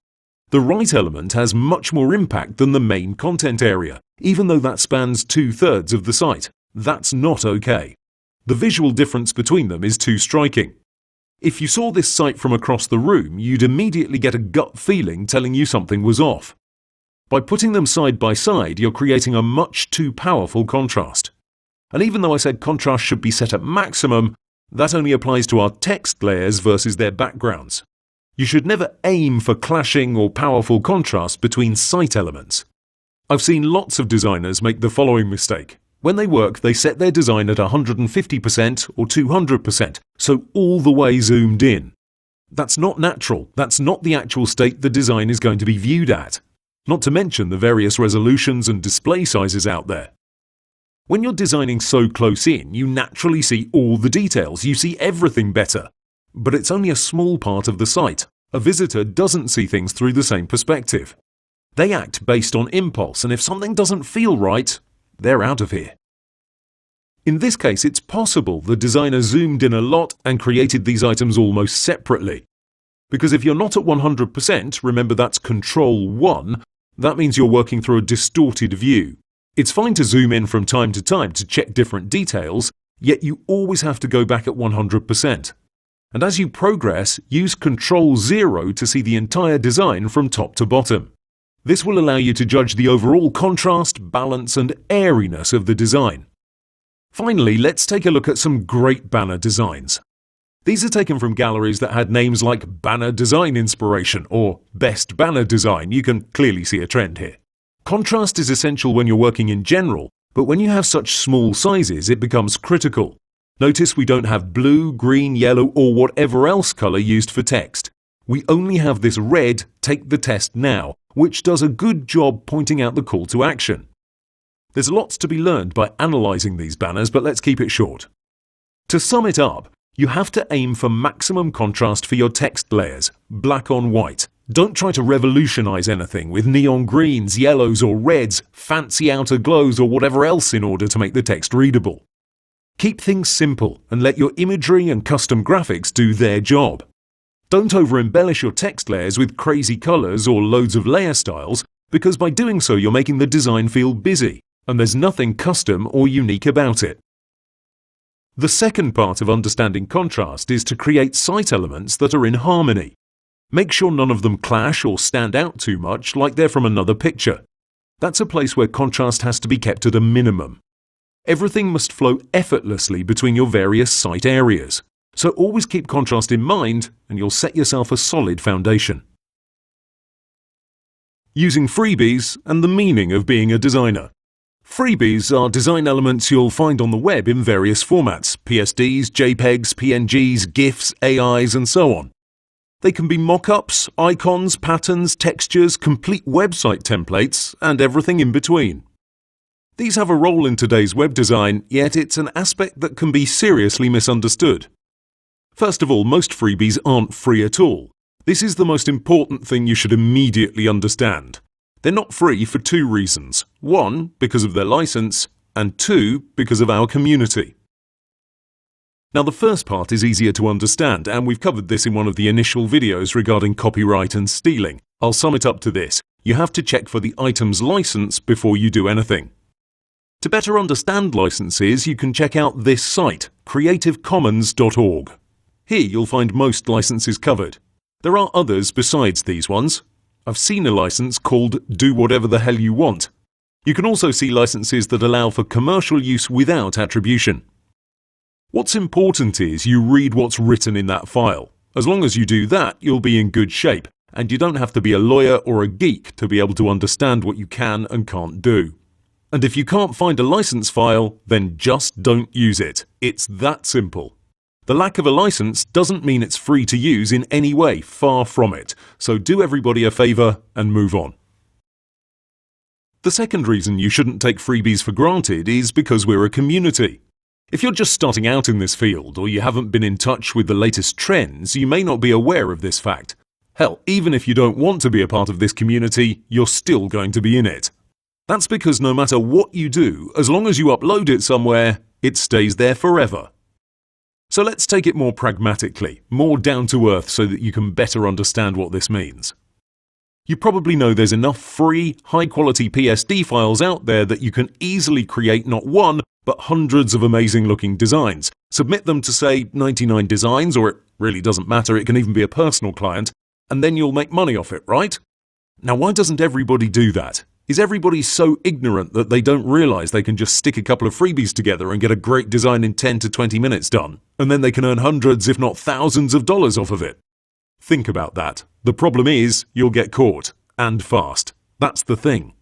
S1: The right element has much more impact than the main content area, even though that spans 2/3 of the site. That's not okay. The visual difference between them is too striking. If you saw this site from across the room, you'd immediately get a gut feeling telling you something was off. By putting them side by side, you're creating a much too powerful contrast. And even though I said contrast should be set at maximum, that only applies to our text layers versus their backgrounds. You should never aim for clashing or powerful contrast between site elements. I've seen lots of designers make the following mistake. When they work, they set their design at 150% or 200%, so all the way zoomed in. That's not natural. That's not the actual state the design is going to be viewed at. Not to mention the various resolutions and display sizes out there. When you're designing so close in, you naturally see all the details. You see everything better. But it's only a small part of the site. A visitor doesn't see things through the same perspective. They act based on impulse, and if something doesn't feel right, they're out of here. In this case, it's possible the designer zoomed in a lot and created these items almost separately. Because if you're not at 100%, remember that's Control 1, that means you're working through a distorted view. It's fine to zoom in from time to time to check different details, yet you always have to go back at 100%. And as you progress, use Control 0 to see the entire design from top to bottom. This will allow you to judge the overall contrast, balance, and airiness of the design. Finally, let's take a look at some great banner designs. These are taken from galleries that had names like Banner Design Inspiration or Best Banner Design. You can clearly see a trend here. Contrast is essential when you're working in general, but when you have such small sizes, it becomes critical. Notice we don't have blue, green, yellow, or whatever else colour used for text. We only have this red, take the test now, which does a good job pointing out the call to action. There's lots to be learned by analysing these banners, but let's keep it short. To sum it up, You have to aim for maximum contrast for your text layers, black on white. Don't try to revolutionize anything with neon greens, yellows or reds, fancy outer glows or whatever else in order to make the text readable. Keep things simple and let your imagery and custom graphics do their job. Don't over-embellish your text layers with crazy colors or loads of layer styles, because by doing so you're making the design feel busy, and there's nothing custom or unique about it. The second part of understanding contrast is to create site elements that are in harmony. Make sure none of them clash or stand out too much like they're from another picture. That's a place where contrast has to be kept at a minimum. Everything must flow effortlessly between your various site areas. So always keep contrast in mind and you'll set yourself a solid foundation. Using freebies and the meaning of being a designer. Freebies are design elements you'll find on the web in various formats: PSDs, JPEGs, PNGs, GIFs, AIs, and so on. They can be mock-ups, icons, patterns, textures, complete website templates, and everything in between. These have a role in today's web design, yet it's an aspect that can be seriously misunderstood. First of all, most freebies aren't free at all. This is the most important thing you should immediately understand. They're not free for two reasons. One, because of their license, and two, because of our community. Now, the first part is easier to understand, and we've covered this in one of the initial videos regarding copyright and stealing. I'll sum it up to this. You have to check for the item's license before you do anything. To better understand licenses, you can check out this site, creativecommons.org. Here you'll find most licenses covered. There are others besides these ones. I've seen a license called Do Whatever the Hell You Want. You can also see licenses that allow for commercial use without attribution. What's important is you read what's written in that file. As long as you do that, you'll be in good shape, and you don't have to be a lawyer or a geek to be able to understand what you can and can't do. And if you can't find a license file, then just don't use it. It's that simple. The lack of a license doesn't mean it's free to use in any way, far from it. So do everybody a favor and move on. The second reason you shouldn't take freebies for granted is because we're a community. If you're just starting out in this field or you haven't been in touch with the latest trends, you may not be aware of this fact. Hell, even if you don't want to be a part of this community, you're still going to be in it. That's because no matter what you do, as long as you upload it somewhere, it stays there forever. So let's take it more pragmatically, more down to earth so that you can better understand what this means. You probably know there's enough free, high-quality PSD files out there that you can easily create not one, but hundreds of amazing-looking designs. Submit them to, say, 99 Designs, or it really doesn't matter, it can even be a personal client, and then you'll make money off it, right? Now, why doesn't everybody do that? Is everybody so ignorant that they don't realize they can just stick a couple of freebies together and get a great design in 10 to 20 minutes done, and then they can earn hundreds if not thousands of dollars off of it? Think about that. The problem is, you'll get caught, and fast. That's the thing.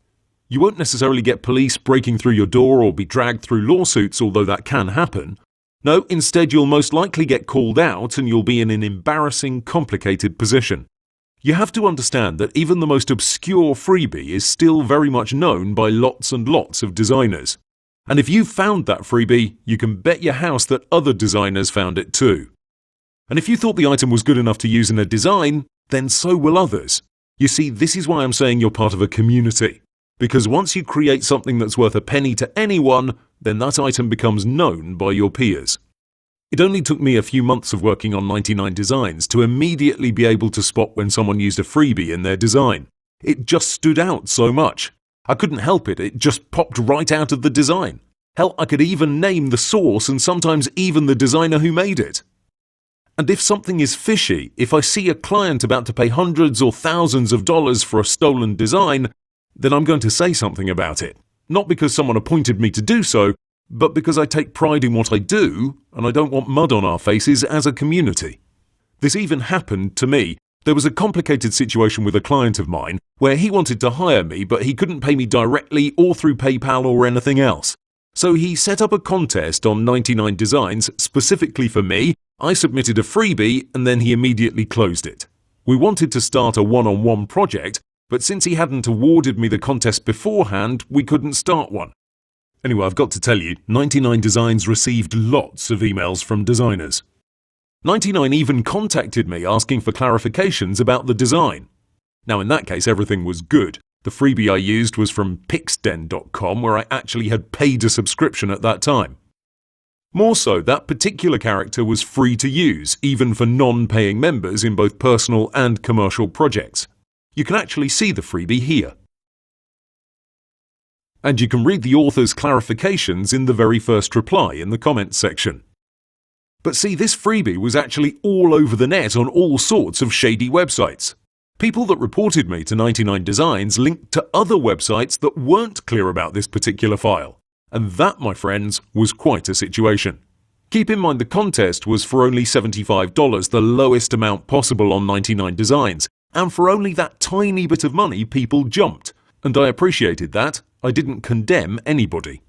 S1: You won't necessarily get police breaking through your door or be dragged through lawsuits, although that can happen. No, instead you'll most likely get called out and you'll be in an embarrassing, complicated position. You have to understand that even the most obscure freebie is still very much known by lots and lots of designers. And if you've found that freebie, you can bet your house that other designers found it too. And if you thought the item was good enough to use in a design, then so will others. You see, this is why I'm saying you're part of a community. Because once you create something that's worth a penny to anyone, then that item becomes known by your peers. It only took me a few months of working on 99 Designs to immediately be able to spot when someone used a freebie in their design. It just stood out so much. I couldn't help it, it just popped right out of the design. Hell, I could even name the source and sometimes even the designer who made it. And if something is fishy, if I see a client about to pay hundreds or thousands of dollars for a stolen design, then I'm going to say something about it. Not because someone appointed me to do so, but because I take pride in what I do, and I don't want mud on our faces as a community. This even happened to me. There was a complicated situation with a client of mine where he wanted to hire me, but he couldn't pay me directly or through PayPal or anything else. So he set up a contest on 99 Designs specifically for me. I submitted a freebie, and then he immediately closed it. We wanted to start a one-on-one project, but since he hadn't awarded me the contest beforehand, we couldn't start one. Anyway, I've got to tell you, 99 Designs received lots of emails from designers. 99 even contacted me asking for clarifications about the design. Now in that case everything was good. The freebie I used was from pixden.com, where I actually had paid a subscription at that time. More so, that particular character was free to use, even for non-paying members in both personal and commercial projects. You can actually see the freebie here. And you can read the author's clarifications in the very first reply in the comments section. But see, this freebie was actually all over the net on all sorts of shady websites. People that reported me to 99 Designs linked to other websites that weren't clear about this particular file. And that, my friends, was quite a situation. Keep in mind the contest was for only $75, the lowest amount possible on 99 Designs, and for only that tiny bit of money people jumped. And I appreciated that. I didn't condemn anybody.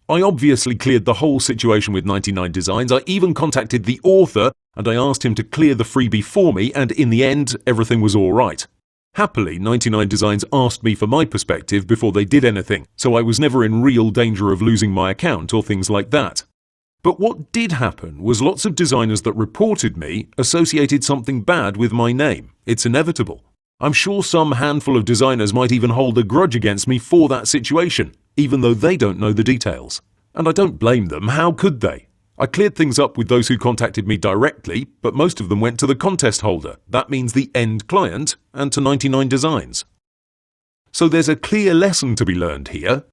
S1: I obviously cleared the whole situation with 99 Designs. I even contacted the author and I asked him to clear the freebie for me, and in the end everything was alright. Happily, 99 Designs asked me for my perspective before they did anything, so I was never in real danger of losing my account or things like that. But what did happen was lots of designers that reported me associated something bad with my name. It's inevitable. I'm sure some handful of designers might even hold a grudge against me for that situation, even though they don't know the details. And I don't blame them, how could they? I cleared things up with those who contacted me directly, but most of them went to the contest holder. That means the end client, and to 99 Designs. So there's a clear lesson to be learned here.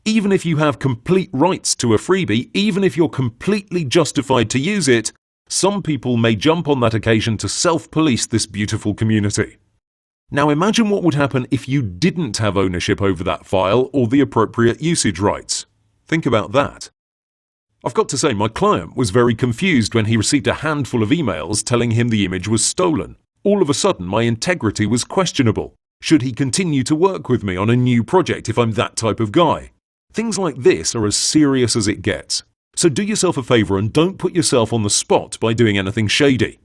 S1: Even if you have complete rights to a freebie, even if you're completely justified to use it, some people may jump on that occasion to self-police this beautiful community. Now imagine what would happen if you didn't have ownership over that file or the appropriate usage rights. Think about that. I've got to say, my client was very confused when he received a handful of emails telling him the image was stolen. All of a sudden, my integrity was questionable. Should he continue to work with me on a new project if I'm that type of guy? Things like this are as serious as it gets. So do yourself a favor and don't put yourself on the spot by doing anything shady.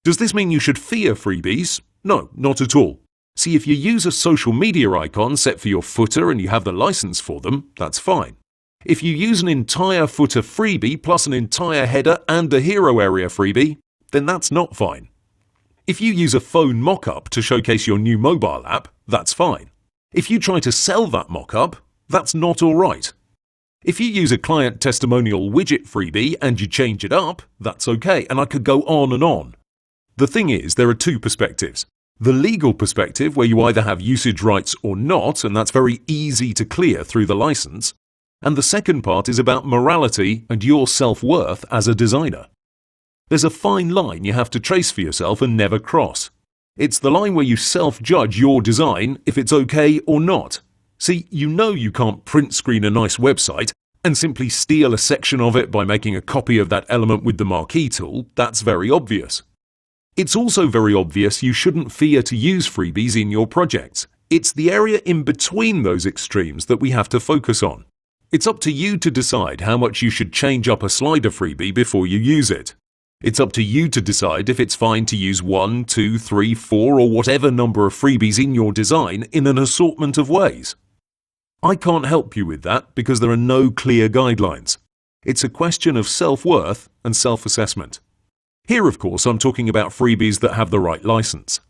S1: Does this mean you should fear freebies? No, not at all. See, if you use a social media icon set for your footer and you have the license for them, that's fine. If you use an entire footer freebie plus an entire header and a hero area freebie, then that's not fine. If you use a phone mock-up to showcase your new mobile app, that's fine. If you try to sell that mock-up, that's not alright. If you use a client testimonial widget freebie and you change it up, that's okay, and I could go on and on. The thing is, there are two perspectives. The legal perspective, where you either have usage rights or not, and that's very easy to clear through the license. And the second part is about morality and your self-worth as a designer. There's a fine line you have to trace for yourself and never cross. It's the line where you self-judge your design if it's okay or not. See, you know you can't print screen a nice website and simply steal a section of it by making a copy of that element with the marquee tool. That's very obvious. It's also very obvious you shouldn't fear to use freebies in your projects. It's the area in between those extremes that we have to focus on. It's up to you to decide how much you should change up a slider freebie before you use it. It's up to you to decide if it's fine to use 1, 2, 3, 4 or whatever number of freebies in your design in an assortment of ways. I can't help you with that because there are no clear guidelines. It's a question of self-worth and self-assessment. Here, of course, I'm talking about freebies that have the right license.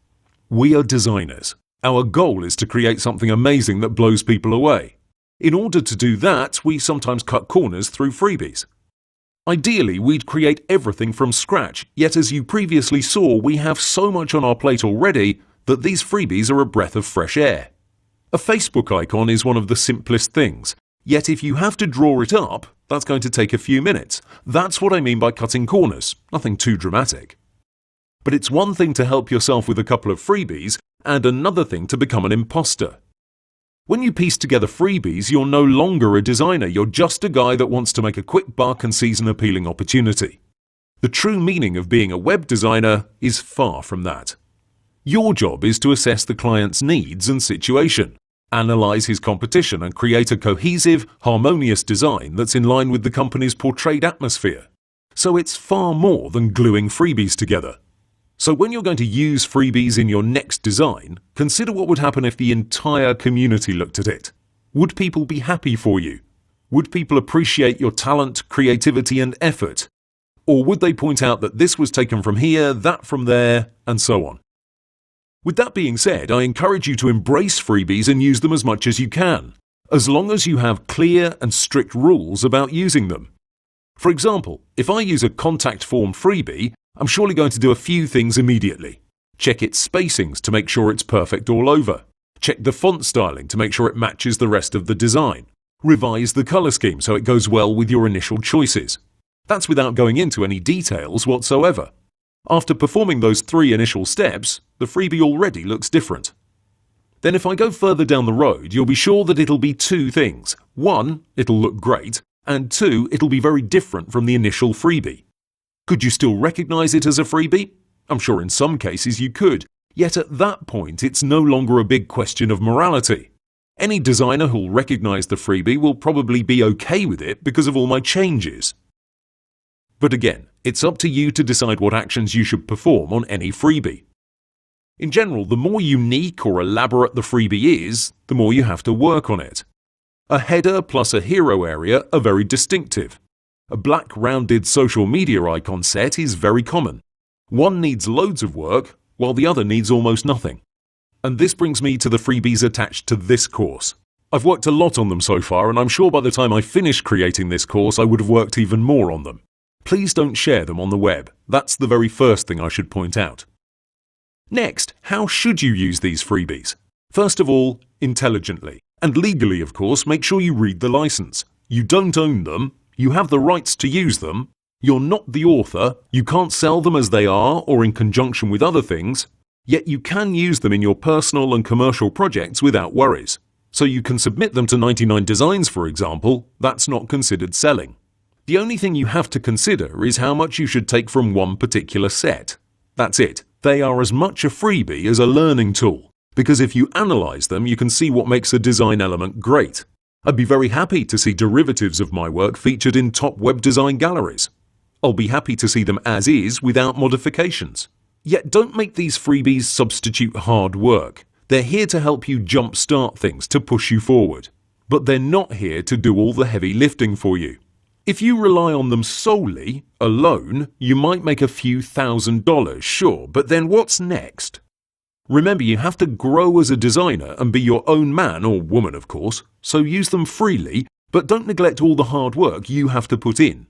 S1: We are designers. Our goal is to create something amazing that blows people away. In order to do that, we sometimes cut corners through freebies. Ideally, we'd create everything from scratch, yet as you previously saw, we have so much on our plate already that these freebies are a breath of fresh air. A Facebook icon is one of the simplest things, yet if you have to draw it up, that's going to take a few minutes. That's what I mean by cutting corners, nothing too dramatic. But it's one thing to help yourself with a couple of freebies, and another thing to become an imposter. When you piece together freebies, you're no longer a designer, you're just a guy that wants to make a quick buck and sees an appealing opportunity. The true meaning of being a web designer is far from that. Your job is to assess the client's needs and situation, analyze his competition and create a cohesive, harmonious design that's in line with the company's portrayed atmosphere. So it's far more than gluing freebies together. So when you're going to use freebies in your next design, consider what would happen if the entire community looked at it. Would people be happy for you? Would people appreciate your talent, creativity and effort? Or would they point out that this was taken from here, that from there, and so on? With that being said, I encourage you to embrace freebies and use them as much as you can, as long as you have clear and strict rules about using them. For example, if I use a contact form freebie, I'm surely going to do a few things immediately. Check its spacings to make sure it's perfect all over. Check the font styling to make sure it matches the rest of the design. Revise the color scheme so it goes well with your initial choices. That's without going into any details whatsoever. After performing those 3 initial steps, the freebie already looks different. Then if I go further down the road, you'll be sure that it'll be 2 things. 1, it'll look great, and 2, it'll be very different from the initial freebie. Could you still recognize it as a freebie? I'm sure in some cases you could, yet at that point it's no longer a big question of morality. Any designer who'll recognize the freebie will probably be okay with it because of all my changes. But again, it's up to you to decide what actions you should perform on any freebie. In general, the more unique or elaborate the freebie is, the more you have to work on it. A header plus a hero area are very distinctive. A black rounded social media icon set is very common. One needs loads of work, while the other needs almost nothing. And this brings me to the freebies attached to this course. I've worked a lot on them so far, and I'm sure by the time I finish creating this course I would have worked even more on them. Please don't share them on the web. That's the very first thing I should point out. Next, how should you use these freebies? First of all, intelligently. And legally, of course, make sure you read the license. You don't own them, you have the rights to use them, you're not the author, you can't sell them as they are or in conjunction with other things, yet you can use them in your personal and commercial projects without worries. So you can submit them to 99 Designs, for example. That's not considered selling. The only thing you have to consider is how much you should take from one particular set. That's it. They are as much a freebie as a learning tool, because if you analyze them, you can see what makes a design element great. I'd be very happy to see derivatives of my work featured in top web design galleries. I'll be happy to see them as is without modifications. Yet don't make these freebies substitute hard work. They're here to help you jumpstart things, to push you forward. But they're not here to do all the heavy lifting for you. If you rely on them solely, alone, you might make a few $1,000s, sure, but then what's next? Remember, you have to grow as a designer and be your own man or woman, of course, so use them freely, but don't neglect all the hard work you have to put in.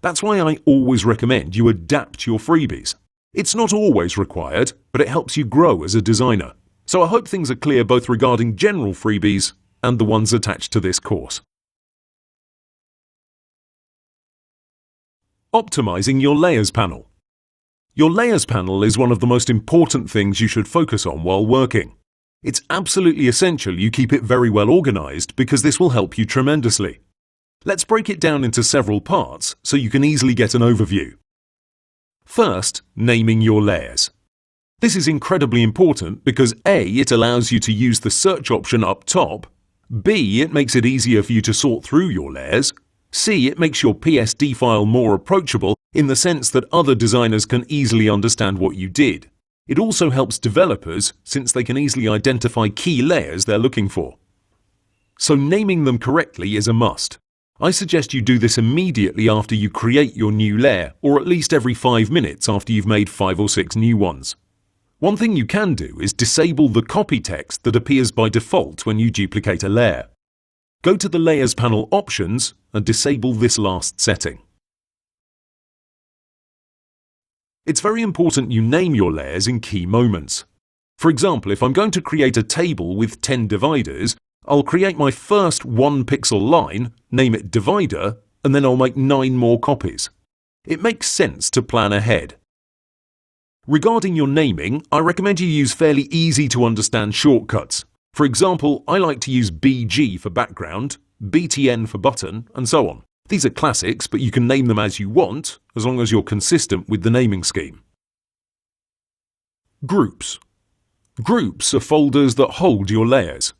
S1: That's why I always recommend you adapt your freebies. It's not always required, but it helps you grow as a designer. So I hope things are clear both regarding general freebies and the ones attached to this course. Optimizing your layers panel. Your layers panel is one of the most important things you should focus on while working. It's absolutely essential you keep it very well organized because this will help you tremendously. Let's break it down into several parts so you can easily get an overview. First, naming your layers. This is incredibly important because A, it allows you to use the search option up top, B, it makes it easier for you to sort through your layers, C, it makes your PSD file more approachable in the sense that other designers can easily understand what you did. It also helps developers since they can easily identify key layers they're looking for. So naming them correctly is a must. I suggest you do this immediately after you create your new layer, or at least every 5 minutes after you've made 5 or 6 new ones. One thing you can do is disable the copy text that appears by default when you duplicate a layer. Go to the Layers panel options and disable this last setting. It's very important you name your layers in key moments. For example, if I'm going to create a table with 10 dividers, I'll create my first 1 pixel line, name it divider, and then I'll make 9 more copies. It makes sense to plan ahead. Regarding your naming, I recommend you use fairly easy to understand shortcuts. For example, I like to use BG for background, BTN for button, and so on. These are classics, but you can name them as you want, as long as you're consistent with the naming scheme. Groups. Groups are folders that hold your layers.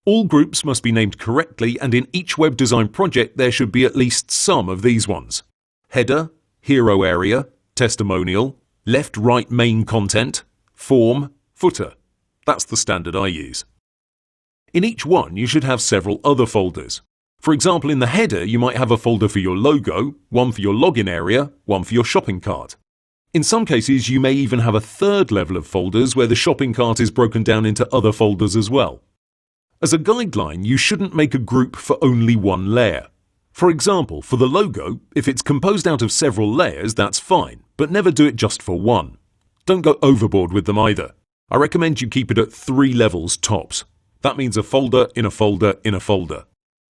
S1: All groups must be named correctly, and in each web design project there should be at least some of these ones: header, hero area, testimonial, left-right main content, form, footer. That's the standard I use. In each one you should have several other folders. For example, in the header, you might have a folder for your logo, one for your login area, one for your shopping cart. In some cases, you may even have a third level of folders where the shopping cart is broken down into other folders as well. As a guideline, you shouldn't make a group for only one layer. For example, for the logo, if it's composed out of several layers, that's fine, but never do it just for one. Don't go overboard with them either. I recommend you keep it at 3 levels tops. That means a folder in a folder in a folder.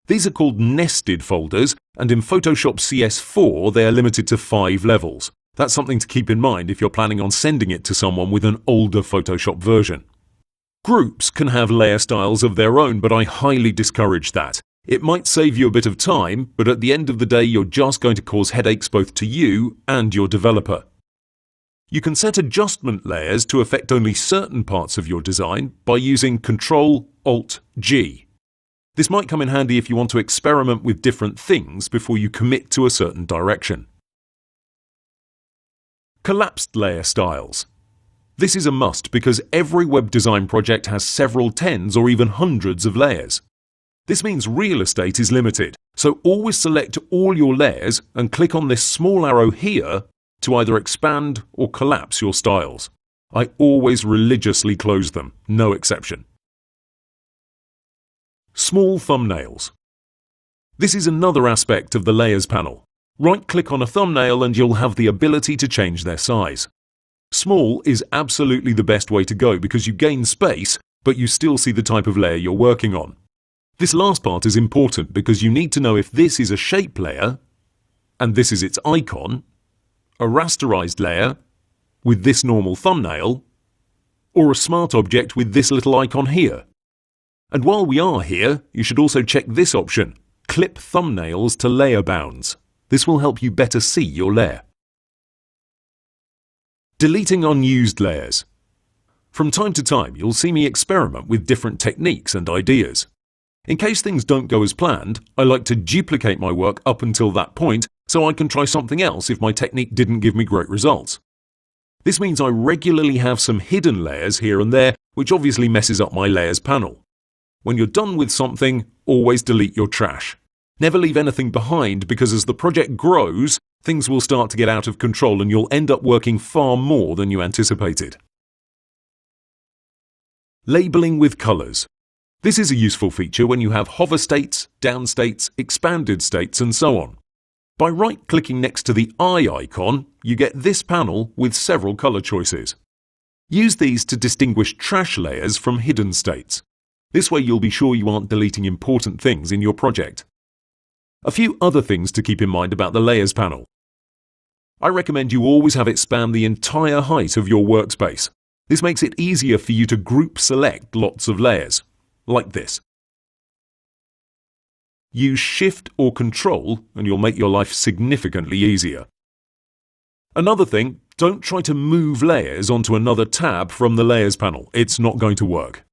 S1: These are called nested folders, and in Photoshop CS4 they are limited to 5 levels. That's something to keep in mind if you're planning on sending it to someone with an older Photoshop version. Groups can have layer styles of their own, but I highly discourage that. It might save you a bit of time, but at the end of the day you're just going to cause headaches both to you and your developer. You can set adjustment layers to affect only certain parts of your design by using Ctrl-Alt-G. This might come in handy if you want to experiment with different things before you commit to a certain direction. Collapsed layer styles. This is a must because every web design project has several tens or even hundreds of layers. This means real estate is limited, so always select all your layers and click on this small arrow here to either expand or collapse your styles. I always religiously close them, no exception. Small thumbnails. This is another aspect of the Layers panel. Right-click on a thumbnail and you'll have the ability to change their size. Small is absolutely the best way to go because you gain space, but you still see the type of layer you're working on. This last part is important because you need to know if this is a shape layer, and this is its icon, a rasterized layer with this normal thumbnail, or a smart object with this little icon here. And while we are here, you should also check this option, Clip Thumbnails to Layer Bounds. This will help you better see your layer. Deleting unused layers. From time to time, you'll see me experiment with different techniques and ideas. In case things don't go as planned, I like to duplicate my work up until that point so I can try something else if my technique didn't give me great results. This means I regularly have some hidden layers here and there, which obviously messes up my layers panel. When you're done with something, always delete your trash. Never leave anything behind because as the project grows, things will start to get out of control and you'll end up working far more than you anticipated. Labeling with colors. This is a useful feature when you have hover states, down states, expanded states, and so on. By right-clicking next to the eye icon, you get this panel with several color choices. Use these to distinguish trash layers from hidden states. This way you'll be sure you aren't deleting important things in your project. A few other things to keep in mind about the Layers panel. I recommend you always have it span the entire height of your workspace. This makes it easier for you to group select lots of layers, like this. Use Shift or Control and you'll make your life significantly easier. Another thing, don't try to move layers onto another tab from the Layers panel. It's not going to work.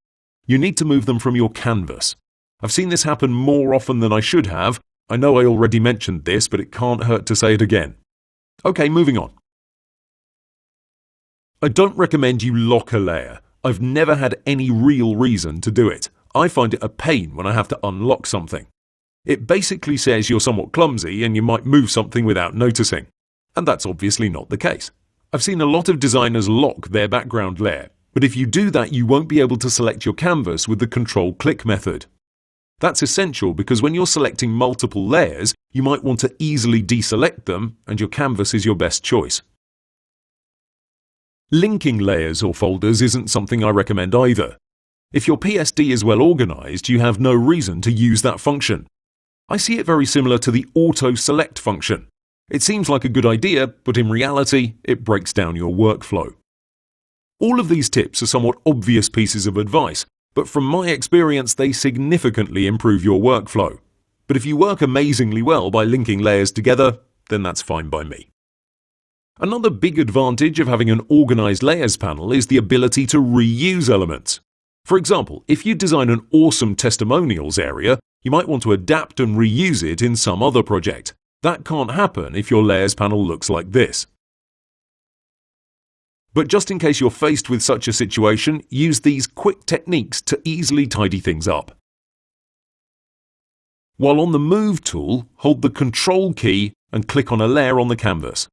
S1: You need to move them from your canvas. I've seen this happen more often than I should have. I know I already mentioned this, but it can't hurt to say it again. Okay, moving on. I don't recommend you lock a layer. I've never had any real reason to do it. I find it a pain when I have to unlock something. It basically says you're somewhat clumsy and you might move something without noticing. And that's obviously not the case. I've seen a lot of designers lock their background layer, but if you do that you won't be able to select your canvas with the Control-Click method. That's essential because when you're selecting multiple layers, you might want to easily deselect them and your canvas is your best choice. Linking layers or folders isn't something I recommend either. If your PSD is well organized, you have no reason to use that function. I see it very similar to the auto-select function. It seems like a good idea, but in reality, it breaks down your workflow. All of these tips are somewhat obvious pieces of advice, but from my experience, they significantly improve your workflow. But if you work amazingly well by linking layers together, then that's fine by me. Another big advantage of having an organized layers panel is the ability to reuse elements. For example, if you design an awesome testimonials area, you might want to adapt and reuse it in some other project. That can't happen if your layers panel looks like this. But just in case you're faced with such a situation, use these quick techniques to easily tidy things up. While on the Move tool, hold the Control key and click on a layer on the canvas.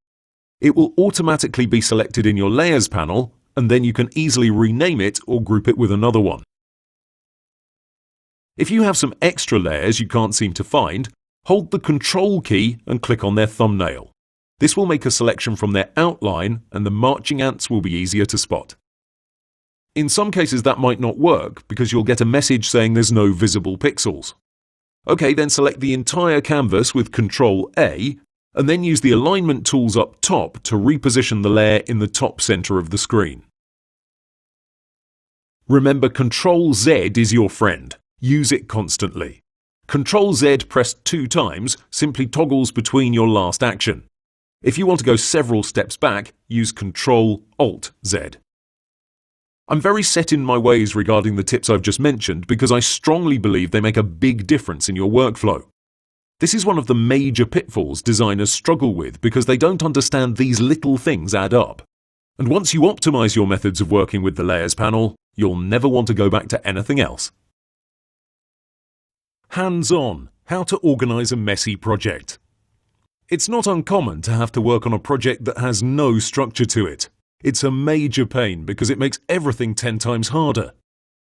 S1: It will automatically be selected in your Layers panel, and then you can easily rename it or group it with another one. If you have some extra layers you can't seem to find, hold the Control key and click on their thumbnail. This will make a selection from their outline, and the marching ants will be easier to spot. In some cases that might not work because you'll get a message saying there's no visible pixels. OK, then select the entire canvas with Ctrl A, and then use the alignment tools up top to reposition the layer in the top center of the screen. Remember, Ctrl Z is your friend. Use it constantly. Ctrl Z pressed 2 times simply toggles between your last action. If you want to go several steps back, use Ctrl Alt Z. I'm very set in my ways regarding the tips I've just mentioned because I strongly believe they make a big difference in your workflow. This is one of the major pitfalls designers struggle with because they don't understand these little things add up. And once you optimize your methods of working with the Layers panel, you'll never want to go back to anything else. Hands-on, how to organize a messy project. It's not uncommon to have to work on a project that has no structure to it. It's a major pain because it makes everything 10 times harder.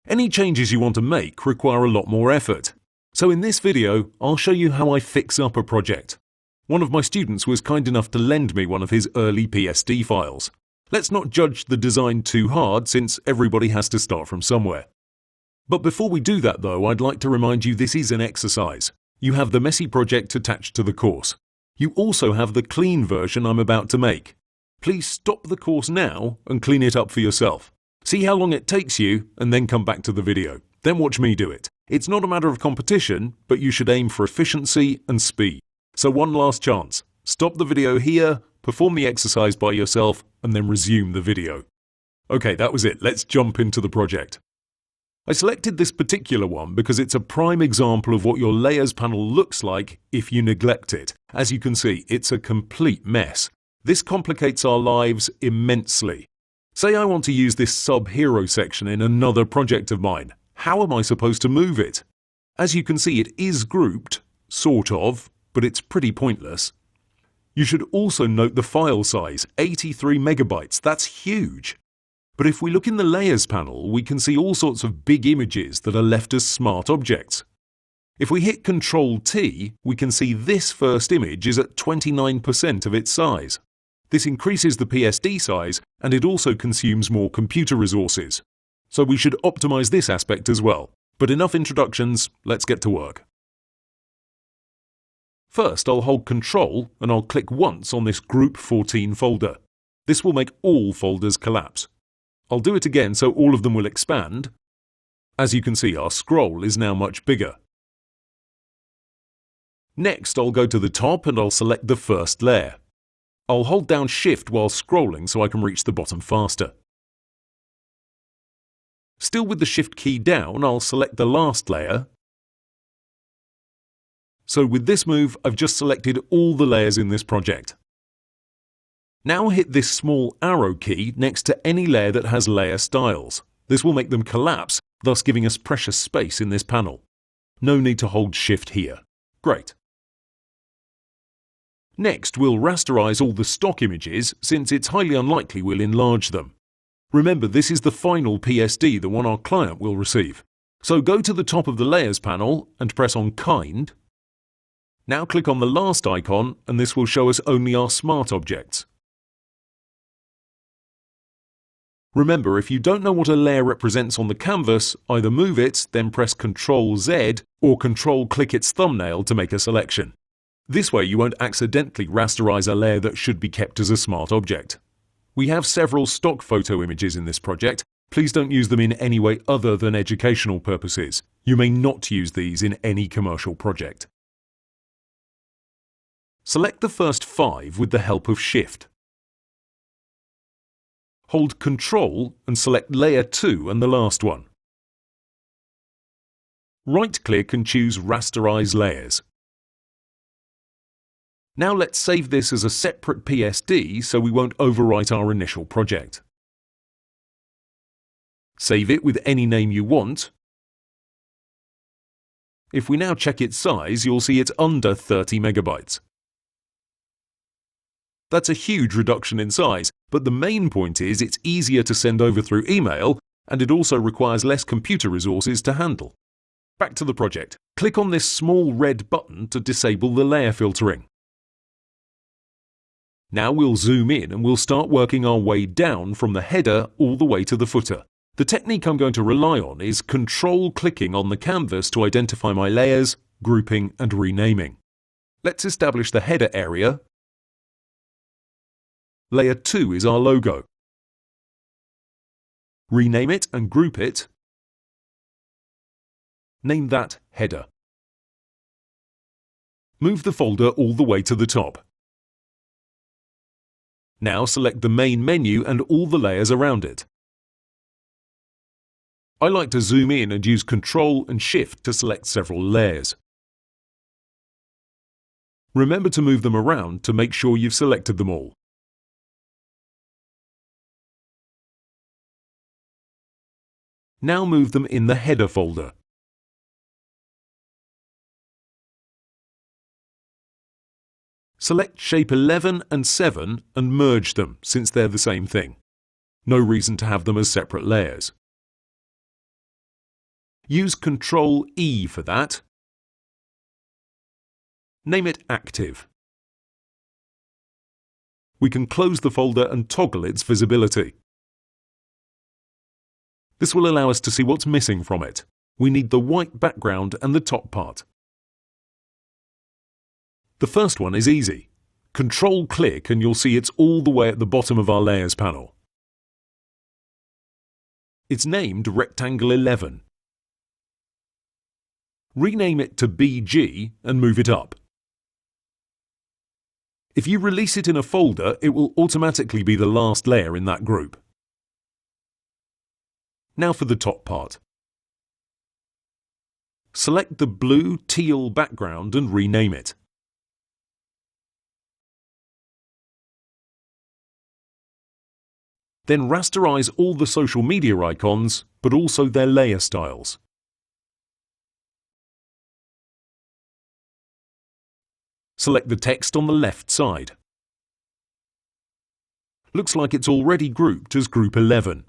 S1: Any changes you want to make require a lot more effort. So in this video, I'll show you how I fix up a project. One of my students was kind enough to lend me one of his early PSD files. Let's not judge the design too hard since everybody has to start from somewhere. But before we do that though, I'd like to remind you this is an exercise. You have the messy project attached to the course. You also have the clean version I'm about to make. Please stop the course now and clean it up for yourself. See how long it takes you and then come back to the video. Then watch me do it. It's not a matter of competition, but you should aim for efficiency and speed. So one last chance. Stop the video here, perform the exercise by yourself, and then resume the video. Okay, that was it. Let's jump into the project. I selected this particular one because it's a prime example of what your Layers panel looks like if you neglect it. As you can see, it's a complete mess. This complicates our lives immensely. Say I want to use this sub-hero section in another project of mine. How am I supposed to move it? As you can see, it is grouped, sort of, but it's pretty pointless. You should also note the file size, 83 megabytes. That's huge. But if we look in the Layers panel, we can see all sorts of big images that are left as smart objects. If we hit Ctrl T, we can see this first image is at 29% of its size. This increases the PSD size, and it also consumes more computer resources. So we should optimize this aspect as well. But enough introductions, let's get to work. First, I'll hold Ctrl and I'll click once on this Group 14 folder. This will make all folders collapse. I'll do it again so all of them will expand. As you can see, our scroll is now much bigger. Next, I'll go to the top and I'll select the first layer. I'll hold down Shift while scrolling so I can reach the bottom faster. Still with the Shift key down, I'll select the last layer. So with this move, I've just selected all the layers in this project. Now hit this small arrow key next to any layer that has layer styles. This will make them collapse, thus giving us precious space in this panel. No need to hold Shift here. Great. Next, we'll rasterize all the stock images since it's highly unlikely we'll enlarge them. Remember, this is the final PSD, the one our client will receive. So go to the top of the Layers panel and press on Kind. Now click on the last icon and this will show us only our smart objects. Remember, if you don't know what a layer represents on the canvas, either move it, then press Ctrl Z, or Ctrl click its thumbnail to make a selection. This way you won't accidentally rasterize a layer that should be kept as a smart object. We have several stock photo images in this project. Please don't use them in any way other than educational purposes. You may not use these in any commercial project. Select the first 5 with the help of Shift. Hold Ctrl and select Layer 2 and the last one. Right-click and choose Rasterize Layers. Now let's save this as a separate PSD so we won't overwrite our initial project. Save it with any name you want. If we now check its size, you'll see it's under 30 megabytes. That's a huge reduction in size, but the main point is it's easier to send over through email, and it also requires less computer resources to handle. Back to the project. Click on this small red button to disable the layer filtering. Now we'll zoom in and we'll start working our way down from the header all the way to the footer. The technique I'm going to rely on is control-clicking on the canvas to identify my layers, grouping and renaming. Let's establish the header area. Layer 2 is our logo. Rename it and group it. Name that header. Move the folder all the way to the top. Now select the main menu and all the layers around it. I like to zoom in and use Ctrl and Shift to select several layers. Remember to move them around to make sure you've selected them all. Now move them in the header folder. Select shape 11 and 7 and merge them since they're the same thing. No reason to have them as separate layers. Use Ctrl E for that. Name it Active. We can close the folder and toggle its visibility. This will allow us to see what's missing from it. We need the white background and the top part. The first one is easy. Control-click and you'll see it's all the way at the bottom of our Layers panel. It's named Rectangle 11. Rename it to BG and move it up. If you release it in a folder, it will automatically be the last layer in that group. Now for the top part. Select the blue teal background and rename it. Then rasterize all the social media icons, but also their layer styles. Select the text on the left side. Looks like it's already grouped as Group 11.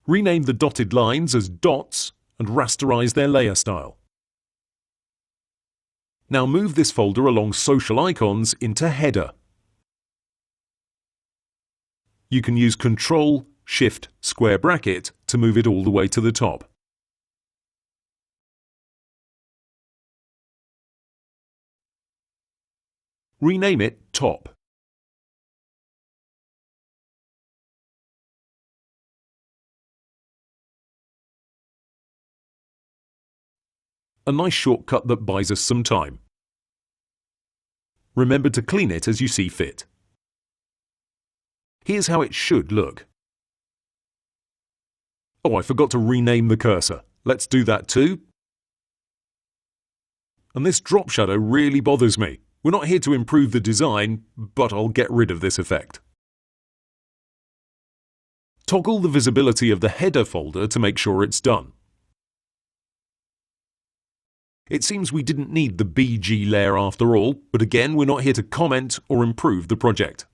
S1: Rename the dotted lines as dots and rasterize their layer style. Now move this folder along social icons into header. You can use Ctrl, Shift, square bracket to move it all the way to the top. Rename it Top. A nice shortcut that buys us some time. Remember to clean it as you see fit. Here's how it should look. Oh, I forgot to rename the cursor. Let's do that too. And this drop shadow really bothers me. We're not here to improve the design, but I'll get rid of this effect. Toggle the visibility of the header folder to make sure it's done. It seems we didn't need the BG layer after all, but again, we're not here to comment or improve the project.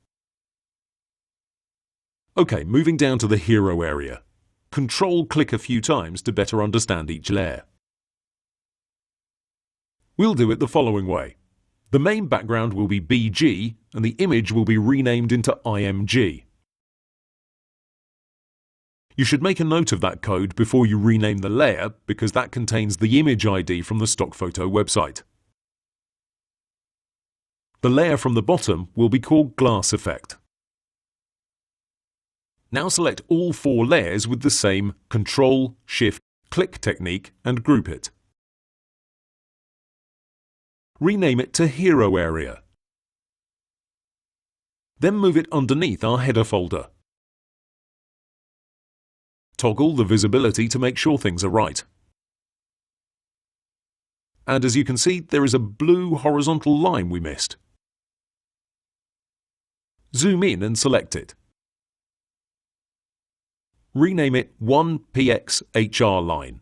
S1: OK, moving down to the hero area. Control-click a few times to better understand each layer. We'll do it the following way. The main background will be BG and the image will be renamed into IMG. You should make a note of that code before you rename the layer because that contains the image ID from the stock photo website. The layer from the bottom will be called Glass Effect. Now select all 4 layers with the same Ctrl, Shift, Click technique and group it. Rename it to Hero Area. Then move it underneath our header folder. Toggle the visibility to make sure things are right. And as you can see, there is a blue horizontal line we missed. Zoom in and select it. Rename it 1px HR line.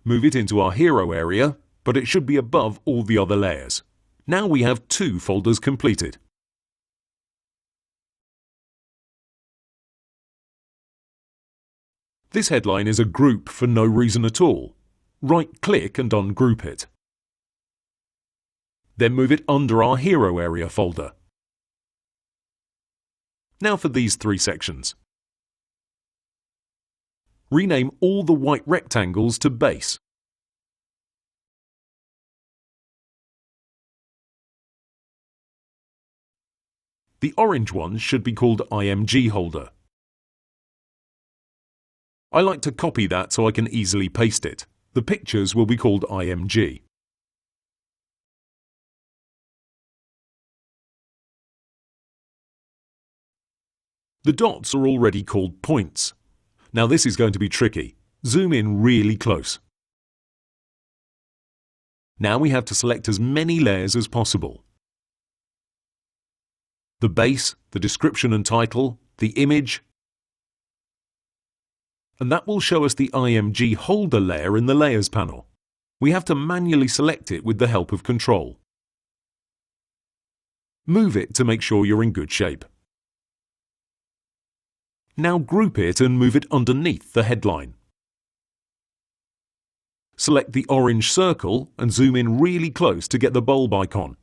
S1: Move it into our hero area, but it should be above all the other layers. Now we have 2 folders completed. This headline is a group for no reason at all. Right-click and ungroup it. Then move it under our hero area folder. Now for these 3 sections. Rename all the white rectangles to base. The orange ones should be called IMG holder. I like to copy that so I can easily paste it. The pictures will be called IMG. The dots are already called points. Now this is going to be tricky. Zoom in really close. Now we have to select as many layers as possible. The base, the description and title, the image, and that will show us the IMG holder layer in the Layers panel. We have to manually select it with the help of Control. Move it to make sure you're in good shape. Now group it and move it underneath the headline. Select the orange circle and zoom in really close to get the bulb icon.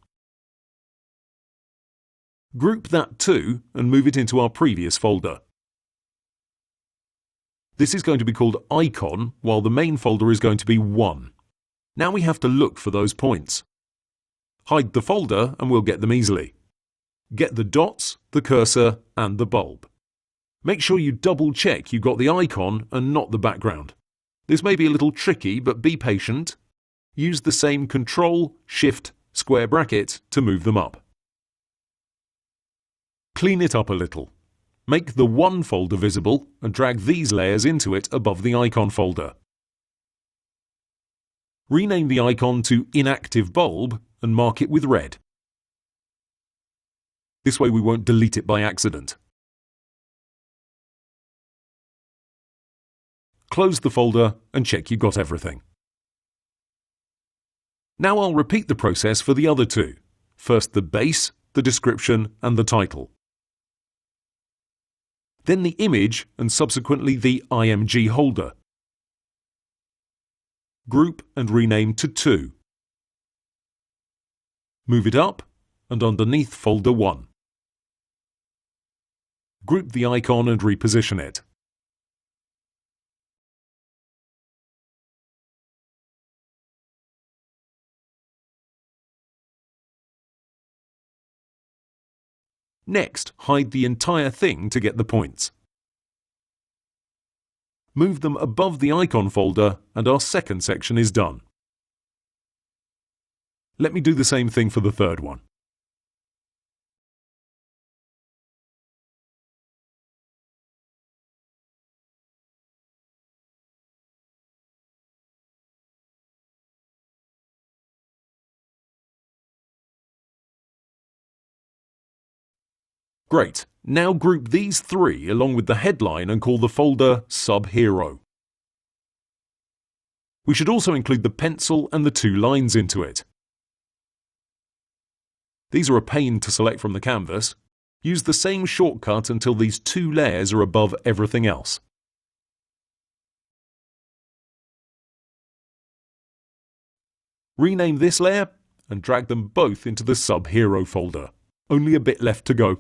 S1: Group that too and move it into our previous folder. This is going to be called Icon, while the main folder is going to be 1. Now we have to look for those points. Hide the folder and we'll get them easily. Get the dots, the cursor and the bulb. Make sure you double check you got the icon and not the background. This may be a little tricky, but be patient. Use the same Control, Shift, square bracket to move them up. Clean it up a little. Make the 1 folder visible and drag these layers into it above the icon folder. Rename the icon to Inactive Bulb and mark it with red. This way we won't delete it by accident. Close the folder and check you got everything. Now I'll repeat the process for the other 2. First the base, the description and the title. Then the image and subsequently the IMG holder. Group and rename to 2. Move it up and underneath folder 1. Group the icon and reposition it. Next, hide the entire thing to get the points. Move them above the icon folder and our second section is done. Let me do the same thing for the third one. Great. Now group these 3 along with the headline and call the folder Sub-Hero. We should also include the pencil and the 2 lines into it. These are a pain to select from the canvas. Use the same shortcut until these 2 layers are above everything else. Rename this layer and drag them both into the Sub-Hero folder. Only a bit left to go.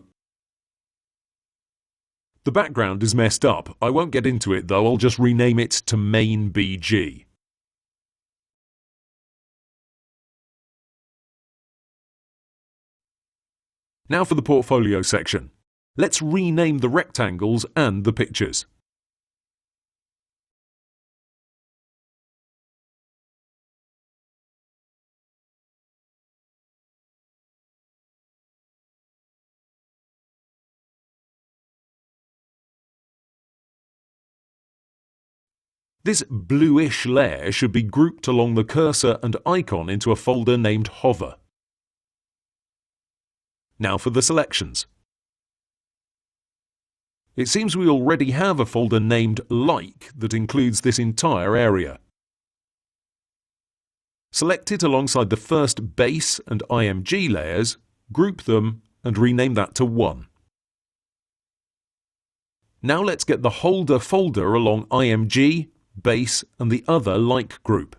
S1: The background is messed up. I won't get into it though, I'll just rename it to Main BG. Now for the portfolio section. Let's rename the rectangles and the pictures. This bluish layer should be grouped along the cursor and icon into a folder named Hover. Now for the selections. It seems we already have a folder named Like that includes this entire area. Select it alongside the first base and IMG layers, group them, and rename that to 1. Now let's get the holder folder along IMG, base, and the other like group.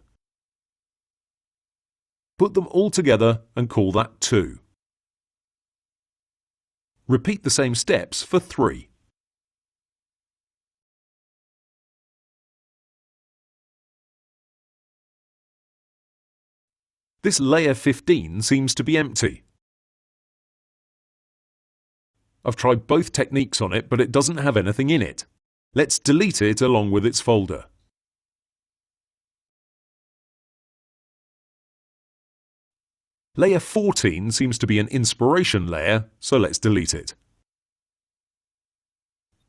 S1: Put them all together and call that 2. Repeat the same steps for 3. This layer 15 seems to be empty. I've tried both techniques on it, but it doesn't have anything in it. Let's delete it along with its folder. Layer 14 seems to be an inspiration layer, so let's delete it.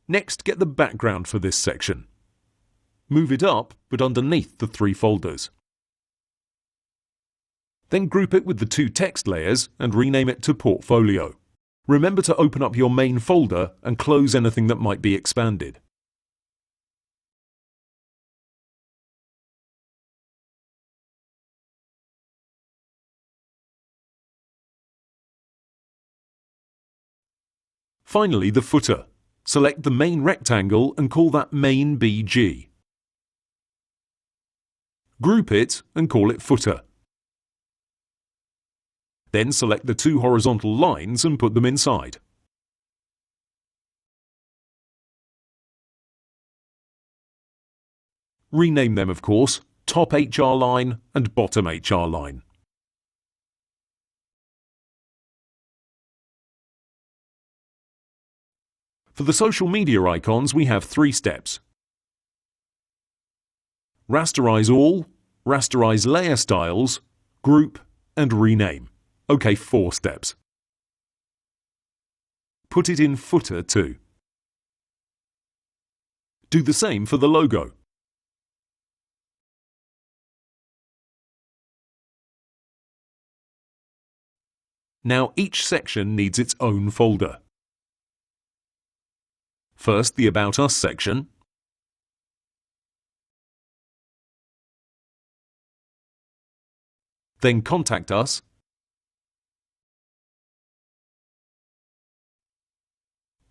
S1: Next, get the background for this section. Move it up, but underneath the 3 folders. Then group it with the 2 text layers and rename it to Portfolio. Remember to open up your main folder and close anything that might be expanded. Finally, the footer. Select the main rectangle and call that Main BG. Group it and call it Footer. Then select the 2 horizontal lines and put them inside. Rename them, of course, Top HR Line and Bottom HR Line. For the social media icons, we have 3 steps. Rasterize all, rasterize layer styles, group, and rename. OK, 4 steps. Put it in footer too. Do the same for the logo. Now each section needs its own folder. First, the About Us section. Then Contact Us.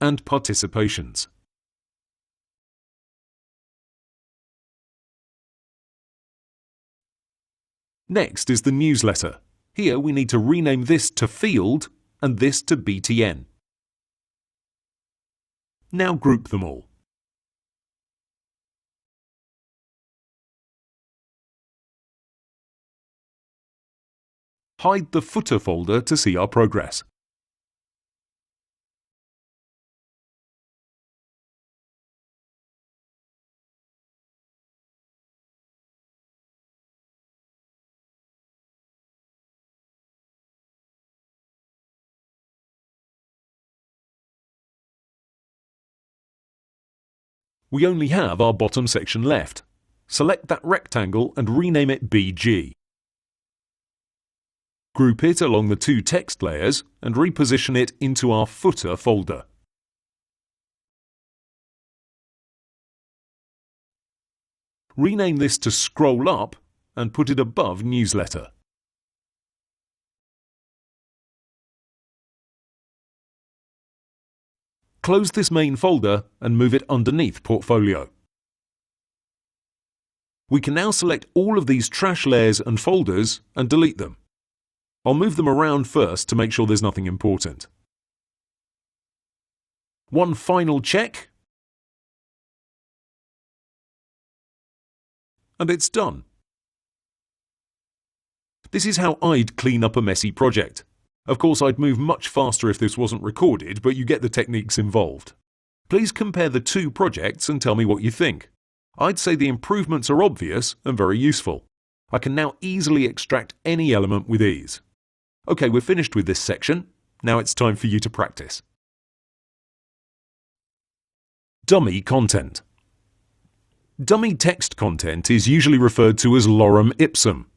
S1: And Participations. Next is the newsletter. Here we need to rename this to Field and this to BTN. Now group them all. Hide the footer folder to see our progress. We only have our bottom section left. Select that rectangle and rename it BG. Group it along the 2 text layers and reposition it into our footer folder. Rename this to Scroll Up and put it above Newsletter. Close this main folder and move it underneath Portfolio. We can now select all of these trash layers and folders and delete them. I'll move them around first to make sure there's nothing important. One final check. And it's done. This is how I'd clean up a messy project. Of course, I'd move much faster if this wasn't recorded, but you get the techniques involved. Please compare the 2 projects and tell me what you think. I'd say the improvements are obvious and very useful. I can now easily extract any element with ease. OK, we're finished with this section. Now it's time for you to practice. Dummy content. Dummy text content is usually referred to as lorem ipsum.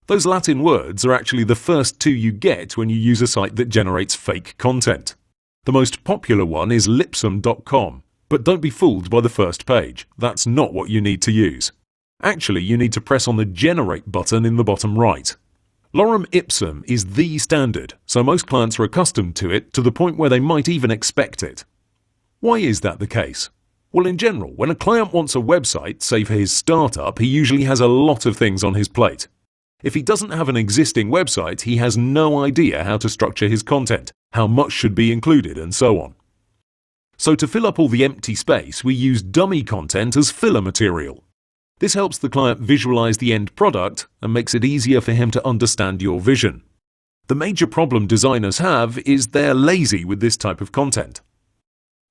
S1: Those Latin words are actually the first 2 you get when you use a site that generates fake content. The most popular one is lipsum.com, but don't be fooled by the first page. That's not what you need to use. Actually, you need to press on the Generate button in the bottom right. Lorem ipsum is the standard, so most clients are accustomed to it to the point where they might even expect it. Why is that the case? Well, in general, when a client wants a website, say for his startup, he usually has a lot of things on his plate. If he doesn't have an existing website, he has no idea how to structure his content, how much should be included, and so on. So to fill up all the empty space, we use dummy content as filler material. This helps the client visualize the end product and makes it easier for him to understand your vision. The major problem designers have is they're lazy with this type of content.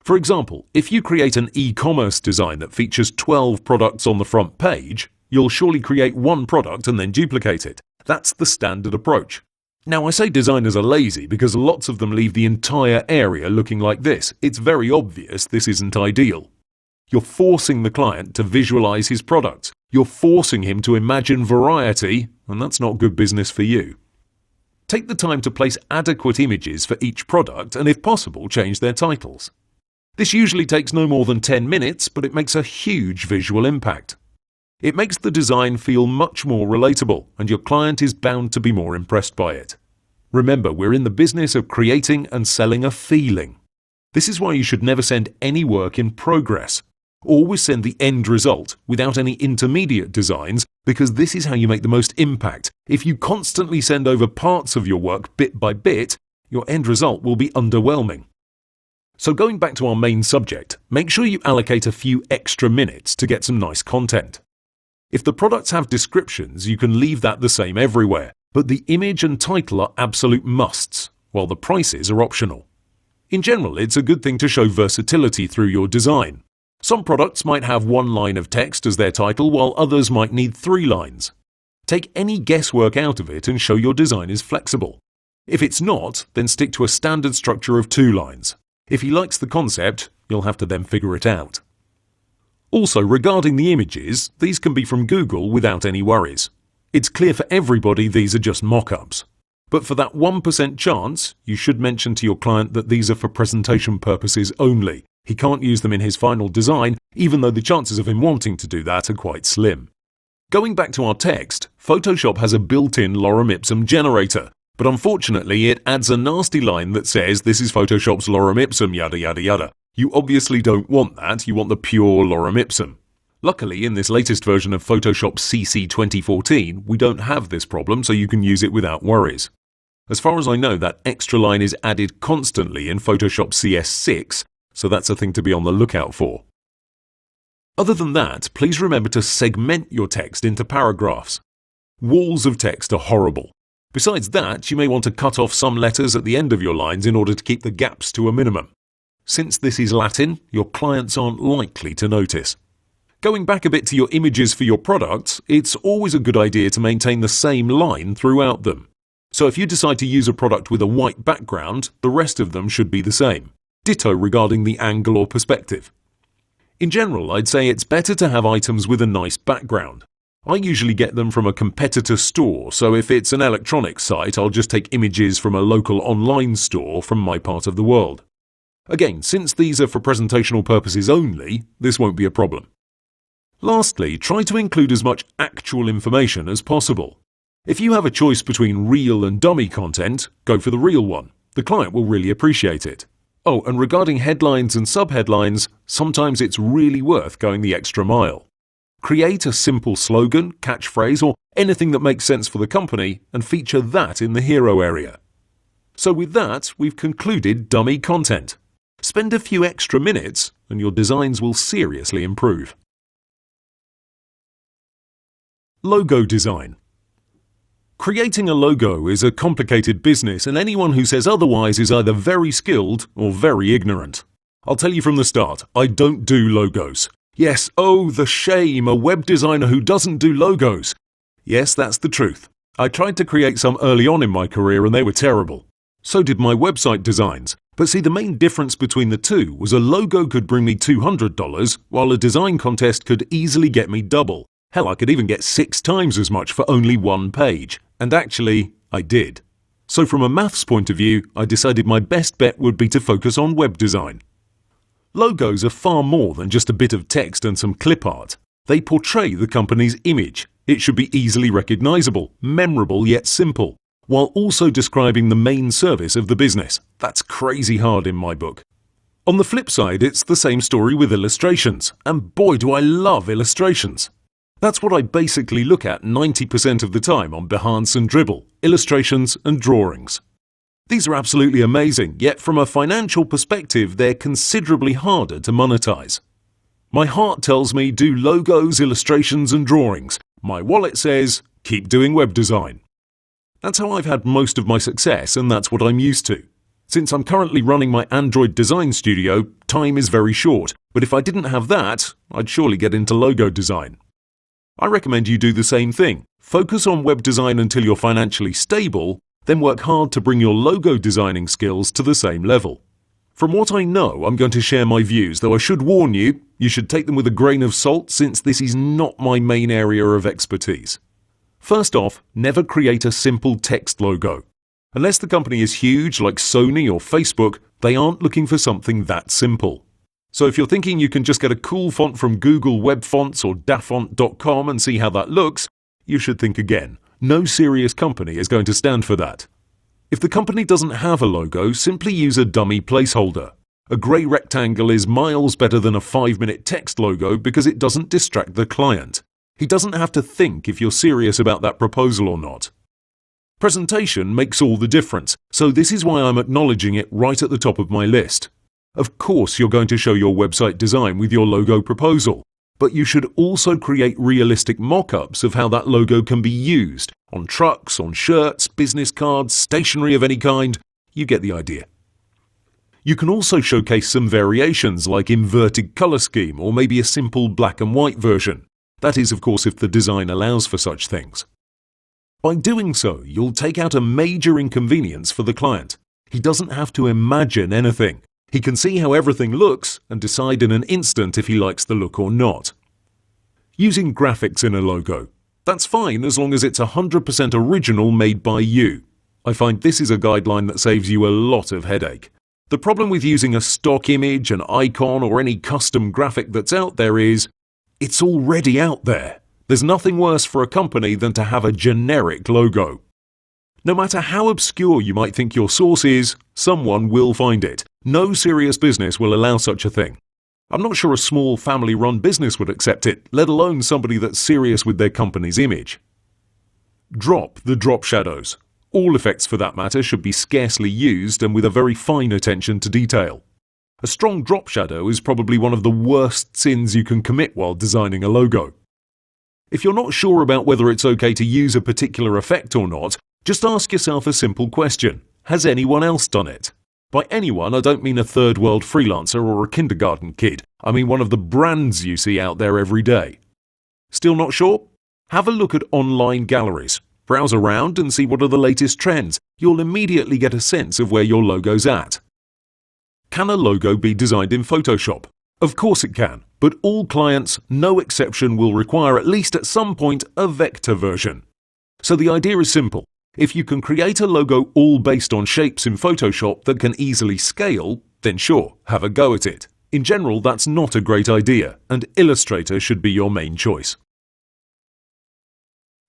S1: For example, if you create an e-commerce design that features 12 products on the front page, you'll surely create one product and then duplicate it. That's the standard approach. Now, I say designers are lazy because lots of them leave the entire area looking like this. It's very obvious this isn't ideal. You're forcing the client to visualize his product. You're forcing him to imagine variety, and that's not good business for you. Take the time to place adequate images for each product and, if possible, change their titles. This usually takes no more than 10 minutes, but it makes a huge visual impact. It makes the design feel much more relatable, and your client is bound to be more impressed by it. Remember, we're in the business of creating and selling a feeling. This is why you should never send any work in progress. Always send the end result without any intermediate designs, because this is how you make the most impact. If you constantly send over parts of your work bit by bit, your end result will be underwhelming. So going back to our main subject, make sure you allocate a few extra minutes to get some nice content. If the products have descriptions, you can leave that the same everywhere, but the image and title are absolute musts, while the prices are optional. In general, it's a good thing to show versatility through your design. Some products might have one line of text as their title, while others might need 3 lines. Take any guesswork out of it and show your design is flexible. If it's not, then stick to a standard structure of 2 lines. If he likes the concept, you'll have to then figure it out. Also, regarding the images, these can be from Google without any worries. It's clear for everybody these are just mock-ups. But for that 1% chance, you should mention to your client that these are for presentation purposes only. He can't use them in his final design, even though the chances of him wanting to do that are quite slim. Going back to our text, Photoshop has a built-in lorem ipsum generator, but unfortunately it adds a nasty line that says this is Photoshop's lorem ipsum yada yada yada. You obviously don't want that, you want the pure lorem ipsum. Luckily, in this latest version of Photoshop CC 2014, we don't have this problem, so you can use it without worries. As far as I know, that extra line is added constantly in Photoshop CS6, so that's a thing to be on the lookout for. Other than that, please remember to segment your text into paragraphs. Walls of text are horrible. Besides that, you may want to cut off some letters at the end of your lines in order to keep the gaps to a minimum. Since this is Latin, your clients aren't likely to notice. Going back a bit to your images for your products, it's always a good idea to maintain the same line throughout them. So if you decide to use a product with a white background, the rest of them should be the same. Ditto regarding the angle or perspective. In general, I'd say it's better to have items with a nice background. I usually get them from a competitor store, so if it's an electronics site, I'll just take images from a local online store from my part of the world. Again, since these are for presentational purposes only, this won't be a problem. Lastly, try to include as much actual information as possible. If you have a choice between real and dummy content, go for the real one. The client will really appreciate it. Oh, and regarding headlines and subheadlines, sometimes it's really worth going the extra mile. Create a simple slogan, catchphrase, or anything that makes sense for the company and feature that in the hero area. So with that, we've concluded dummy content. Spend a few extra minutes and your designs will seriously improve. Logo design. Creating a logo is a complicated business, and anyone who says otherwise is either very skilled or very ignorant. I'll tell you from the start, I don't do logos. Yes, oh, the shame, a web designer who doesn't do logos. Yes, that's the truth. I tried to create some early on in my career and they were terrible. So did my website designs. But see, the main difference between the two was a logo could bring me $200, while a design contest could easily get me double. Hell, I could even get 6 times as much for only 1 page. And actually, I did. So from a maths point of view, I decided my best bet would be to focus on web design. Logos are far more than just a bit of text and some clip art. They portray the company's image. It should be easily recognizable, memorable yet simple, while also describing the main service of the business. That's crazy hard in my book. On the flip side, it's the same story with illustrations, and boy do I love illustrations. That's what I basically look at 90% of the time on Behance and Dribbble, illustrations and drawings. These are absolutely amazing, yet from a financial perspective they're considerably harder to monetize. My heart tells me do logos, illustrations and drawings. My wallet says keep doing web design. That's how I've had most of my success, and that's what I'm used to. Since I'm currently running my Android design studio, time is very short, but if I didn't have that, I'd surely get into logo design. I recommend you do the same thing. Focus on web design until you're financially stable, then work hard to bring your logo designing skills to the same level. From what I know, I'm going to share my views, though I should warn you, you should take them with a grain of salt since this is not my main area of expertise. First off, never create a simple text logo. Unless the company is huge like Sony or Facebook, they aren't looking for something that simple. So if you're thinking you can just get a cool font from Google Web Fonts or dafont.com and see how that looks, you should think again. No serious company is going to stand for that. If the company doesn't have a logo, simply use a dummy placeholder. A grey rectangle is miles better than a 5-minute text logo because it doesn't distract the client. He doesn't have to think if you're serious about that proposal or not. Presentation makes all the difference, so this is why I'm acknowledging it right at the top of my list. Of course you're going to show your website design with your logo proposal, but you should also create realistic mock-ups of how that logo can be used on trucks, on shirts, business cards, stationery of any kind. You get the idea. You can also showcase some variations like inverted color scheme or maybe a simple black and white version. That is, of course, if the design allows for such things. By doing so, you'll take out a major inconvenience for the client. He doesn't have to imagine anything. He can see how everything looks and decide in an instant if he likes the look or not. Using graphics in a logo. That's fine as long as it's 100% original made by you. I find this is a guideline that saves you a lot of headache. The problem with using a stock image, an icon or any custom graphic that's out there is it's already out there. There's nothing worse for a company than to have a generic logo. No matter how obscure you might think your source is, someone will find it. No serious business will allow such a thing. I'm not sure a small family-run business would accept it, let alone somebody that's serious with their company's image. Drop the drop shadows. All effects for that matter should be scarcely used and with a very fine attention to detail. A strong drop shadow is probably one of the worst sins you can commit while designing a logo. If you're not sure about whether it's okay to use a particular effect or not, just ask yourself a simple question. Has anyone else done it? By anyone, I don't mean a third world freelancer or a kindergarten kid. I mean one of the brands you see out there every day. Still not sure? Have a look at online galleries. Browse around and see what are the latest trends. You'll immediately get a sense of where your logo's at. Can a logo be designed in Photoshop? Of course it can, but all clients, no exception, will require at least at some point a vector version. So the idea is simple. If you can create a logo all based on shapes in Photoshop that can easily scale, then sure, have a go at it. In general, that's not a great idea, and Illustrator should be your main choice.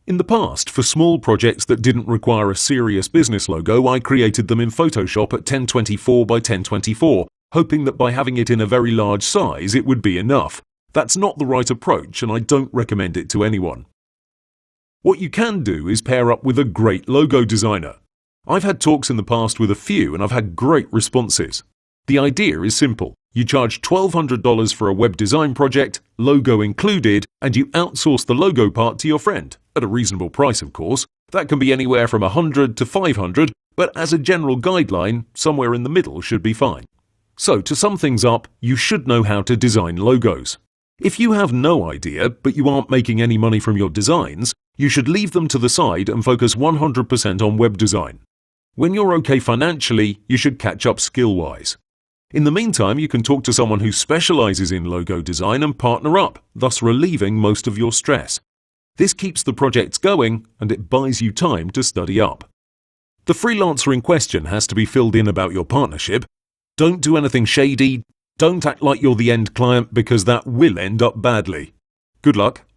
S1: In the past, for small projects that didn't require a serious business logo, I created them in Photoshop at 1024 by 1024, hoping that by having it in a very large size it would be enough. That's not the right approach, and I don't recommend it to anyone. What you can do is pair up with a great logo designer. I've had talks in the past with a few and I've had great responses. The idea is simple. You charge $1,200 for a web design project, logo included, and you outsource the logo part to your friend. At a reasonable price, of course. That can be anywhere from $100 to $500, but as a general guideline, somewhere in the middle should be fine. So, to sum things up, you should know how to design logos. If you have no idea, but you aren't making any money from your designs, you should leave them to the side and focus 100% on web design. When you're okay financially, you should catch up skill-wise. In the meantime, you can talk to someone who specializes in logo design and partner up, thus relieving most of your stress. This keeps the projects going and it buys you time to study up. The freelancer in question has to be filled in about your partnership. Don't do anything shady. Don't act like you're the end client because that will end up badly. Good luck.